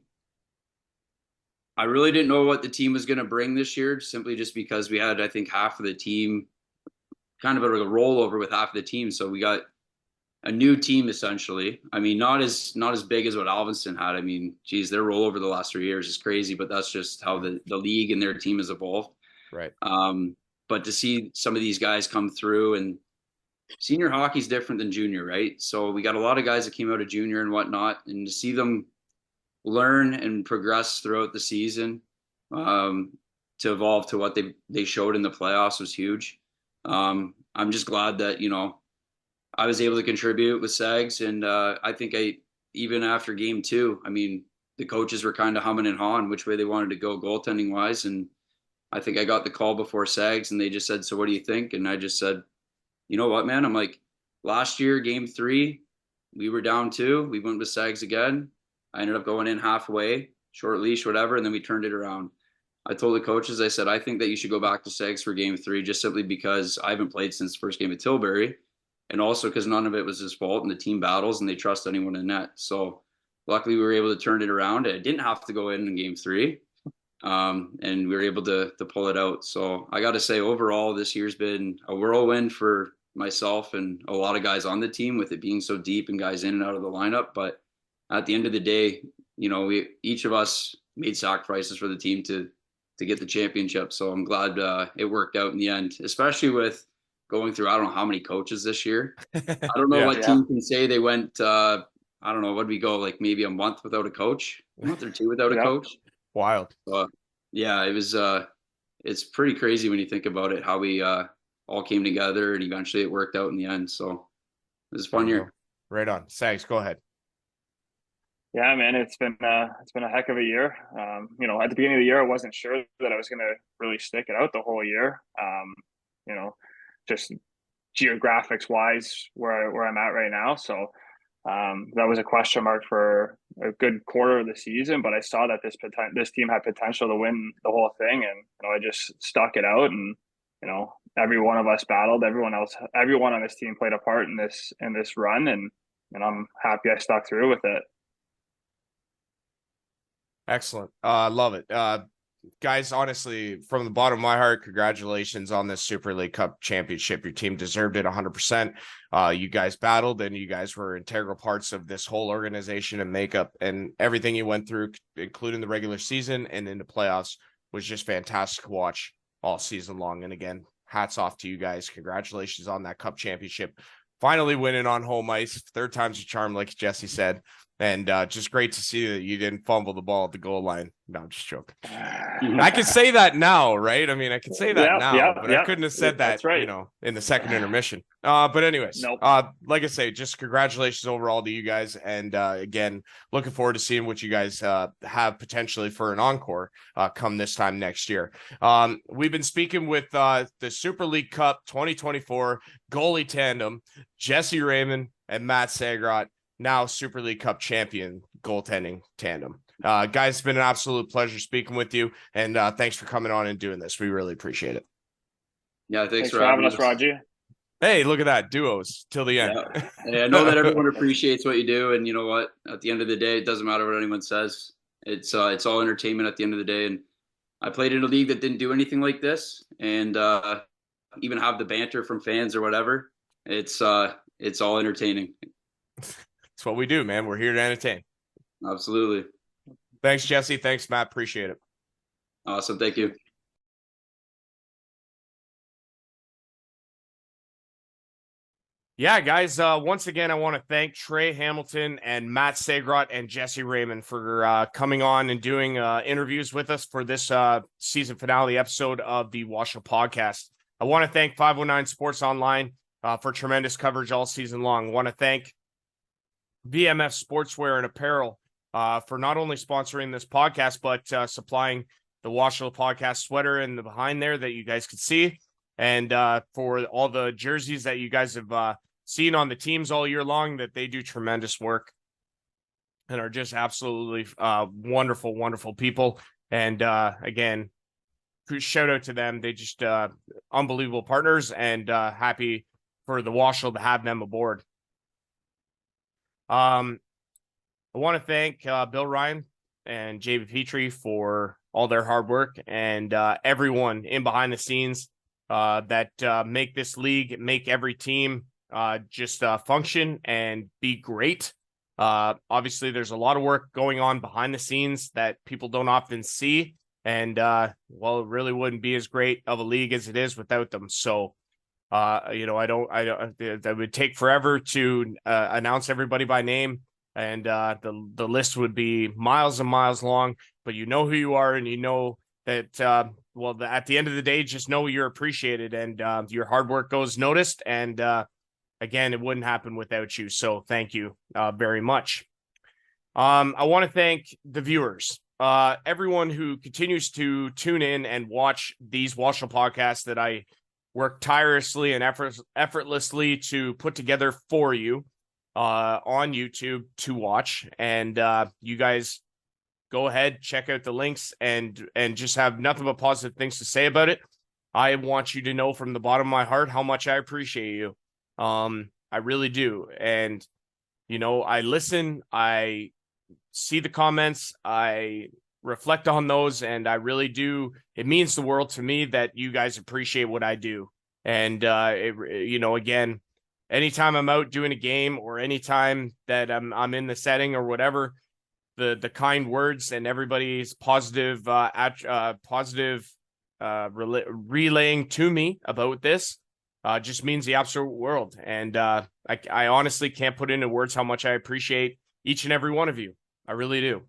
I really didn't know what the team was going to bring this year, simply just because we had, I think, half of the team, kind of a rollover with half of the team. So we got a new team essentially. I mean, not as big as what Alvinston had. I mean, geez, their rollover the last 3 years is crazy, but that's just how the league and their team has evolved. Right. But to see some of these guys come through, and senior hockey is different than junior, right? So we got a lot of guys that came out of junior and whatnot, and to see them learn and progress throughout the season, to evolve to what they showed in the playoffs was huge. I'm just glad that, I was able to contribute with Sags, and I think even after game 2, I mean, the coaches were kind of humming and hawing which way they wanted to go goaltending wise, and I think I got the call before Sags, and they just said, "So what do you think?" And I just said, "You know what, man?" I'm like, last year, game 3, we were down 2. We went with Sags again. I ended up going in halfway, short leash, whatever, and then we turned it around. I told the coaches, I said, I think that you should go back to Sags for game 3, just simply because I haven't played since the first game at Tilbury, and also because none of it was his fault, and the team battles, and they trust anyone in net. So luckily we were able to turn it around. I didn't have to go in game 3, and we were able to pull it out. So I got to say, overall, this year's been a whirlwind for myself and a lot of guys on the team, with it being so deep and guys in and out of the lineup. But at the end of the day, each of us made sacrifices for the team to get the championship. So I'm glad it worked out in the end, especially with going through, I don't know how many coaches this year. I don't know what team can say they went, I don't know, what did we go, like maybe a month without a coach, a month or 2 without a coach. Wild. Yeah, it was, it's pretty crazy when you think about it, how we all came together, and eventually it worked out in the end. So it was a fun year. Right on. Sags, go ahead. Yeah, man, it's been a heck of a year. At the beginning of the year, I wasn't sure that I was going to really stick it out the whole year. Just geographics wise, where I'm at right now. So that was a question mark for a good quarter of the season. But I saw that this team had potential to win the whole thing, and I just stuck it out. And every one of us battled. Everyone on this team played a part in this run, and I'm happy I stuck through with it. Excellent. Love it. Guys, honestly, from the bottom of my heart, congratulations on this Super League Cup championship. Your team deserved it 100%. You guys battled, and you guys were integral parts of this whole organization and makeup, and everything you went through, including the regular season and into playoffs, was just fantastic to watch all season long. And again, hats off to you guys. Congratulations on that Cup championship. finally winning on home ice. Third time's a charm, like Jesse said. And just great to see that you didn't fumble the ball at the goal line. No, I'm just joking. I could say that now, right? I mean, I could say that now, but I couldn't have said that, That's right. you know, in the second intermission. But anyways, Nope. like I say, just congratulations overall to you guys. And again, looking forward to seeing what you guys have potentially for an encore come this time next year. We've been speaking with the Super League Cup 2024 goalie tandem, Jesse Raymond and Matt Sagrot, now Super League Cup champion goaltending tandem. Guys, it's been an absolute pleasure speaking with you, and thanks for coming on and doing this. We really appreciate it. Yeah, Thanks for having us, Raji. Hey, look at that, duos till the end. Yeah, I know that everyone appreciates what you do, and you know what? At the end of the day, it doesn't matter what anyone says. It's all entertainment at the end of the day. And I played in a league that didn't do anything like this, and even have the banter from fans or whatever. It's all entertaining. It's what we do, man. We're here to entertain. Absolutely. Thanks, Jesse. Thanks, Matt. Appreciate it. Awesome. Thank you. Yeah, guys, once again, I want to thank Trey Hamilton and Matt Sagrot and Jesse Raymond for coming on and doing interviews with us for this season finale episode of the WOSHL podcast. I want to thank 509 Sports Online for tremendous coverage all season long. I want to thank VMF Sportswear and Apparel for not only sponsoring this podcast, but supplying the WOSHL podcast sweater in the behind there that you guys could see. And for all the jerseys that you guys have seen on the teams all year long, that they do tremendous work and are just absolutely wonderful, wonderful people. And again, shout out to them. They just unbelievable partners, and happy for the WOSHL to have them aboard. I want to thank Bill Ryan and JB Petrie for all their hard work, and everyone in behind the scenes that make this league, make every team just function and be great. Obviously, there's a lot of work going on behind the scenes that people don't often see, and well, it really wouldn't be as great of a league as it is without them. So, you know, I don't. That would take forever to announce everybody by name, and the list would be miles and miles long. But you know who you are, and you know that. Well, at the end of the day, just know you're appreciated, and your hard work goes noticed. And again, it wouldn't happen without you. So thank you very much. I want to thank the viewers, everyone who continues to tune in and watch these WOSHL podcasts that I work tirelessly and effortlessly to put together for you on YouTube to watch. And you guys go ahead, check out the links, and just have nothing but positive things to say about it. I want you to know from the bottom of my heart how much I appreciate you. I really do. And, you know, I listen, I see the comments, I reflect on those, and I really do. It means the world to me that you guys appreciate what I do. And, you know, again, anytime I'm out doing a game, or anytime that I'm in the setting or whatever, the kind words and everybody's positive, relaying to me about this just means the absolute world. And I honestly can't put into words how much I appreciate each and every one of you. I really do.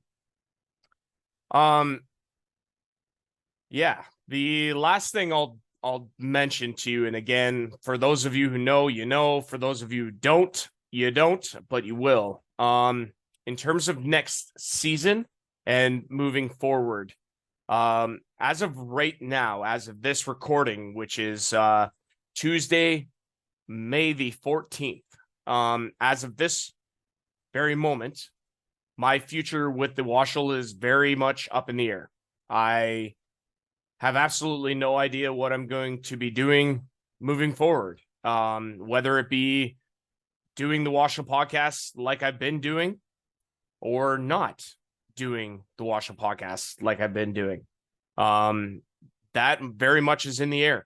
Yeah, the last thing I'll mention to you, and again, for those of you who know, you know, for those of you who don't, you don't, but you will. In terms of next season and moving forward, as of right now, as of this recording, which is Tuesday, May the 14th, as of this very moment, my future with the WOSHL is very much up in the air. I have absolutely no idea what I'm going to be doing moving forward, whether it be doing the WOSHL podcast like I've been doing, or not doing the WOSHL podcast like I've been doing. That very much is in the air.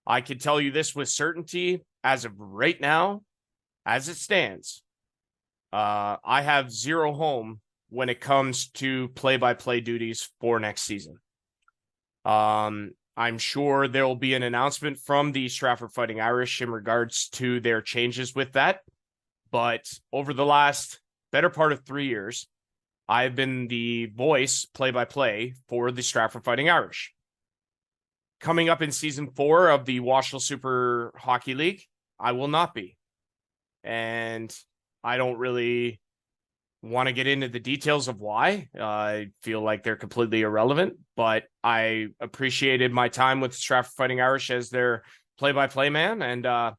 I can tell you this with certainty, as of right now, as it stands, I have zero home when it comes to play-by-play duties for next season. I I'm sure there will be an announcement from the Stratford Fighting Irish in regards to their changes with that. But over the last better part of 3 years, I've been the voice play-by-play for the Stratford Fighting Irish. Coming up in season 4 of the WOSHL Super Hockey League, I will not be. And I don't really want to get into the details of why. I feel like they're completely irrelevant, but I appreciated my time with the Stratford Fighting Irish as their play-by-play man, and I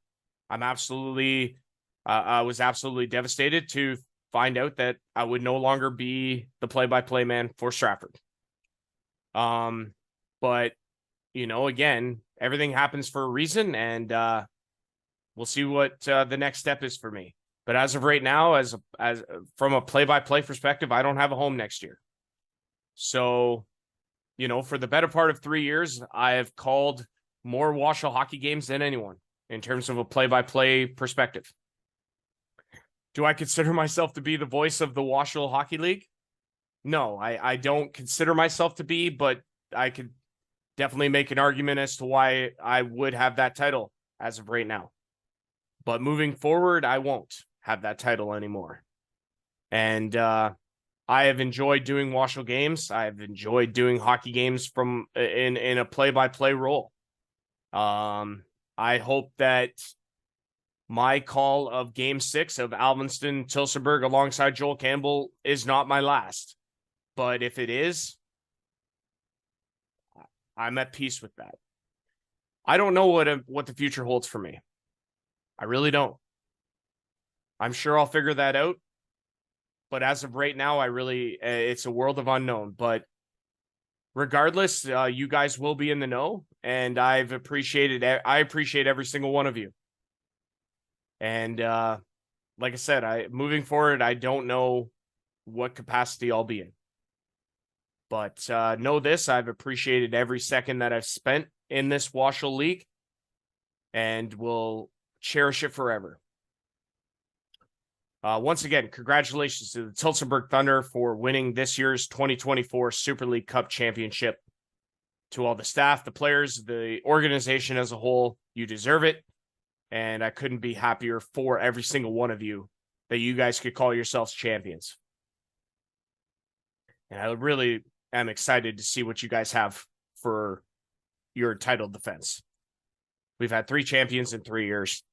was absolutely devastated to find out that I would no longer be the play-by-play man for Stratford. But again, everything happens for a reason, and we'll see what the next step is for me. But as of right now, as from a play-by-play perspective, I don't have a home next year. So, for the better part of 3 years, I have called more WOSHL hockey games than anyone in terms of a play-by-play perspective. Do I consider myself to be the voice of the WOSHL Hockey League? No, I don't consider myself to be, but I could definitely make an argument as to why I would have that title as of right now. But moving forward, I won't have that title anymore. And I have enjoyed doing WOSHL games. I've enjoyed doing hockey games from in a play-by-play role. I hope that my call of Game 6 of Alvinston Tilsonburg alongside Joel Campbell is not my last. But if it is, I'm at peace with that. I don't know what the future holds for me. I really don't. I'm sure I'll figure that out. But as of right now, it's a world of unknown. But regardless, you guys will be in the know, and I appreciate every single one of you. And like I said, moving forward, I don't know what capacity I'll be in. But know this, I've appreciated every second that I've spent in this WOSHL League, and will cherish it forever. Once again, congratulations to the Tilsonburg Thunder for winning this year's 2024 Super League Cup Championship. To all the staff, the players, the organization as a whole, you deserve it. And I couldn't be happier for every single one of you that you guys could call yourselves champions. And I really am excited to see what you guys have for your title defense. We've had 3 champions in 3 years.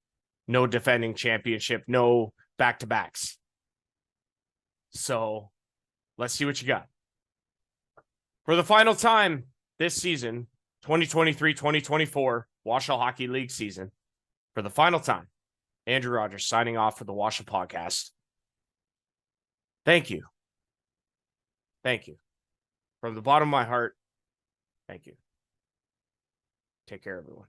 No defending championship, no back-to-backs. So let's see what you got. For the final time this season, 2023-2024 WOSHL Hockey League season, for the final time, Andrew Rogers signing off for the WOSHL podcast. Thank you. Thank you. From the bottom of my heart, thank you. Take care, everyone.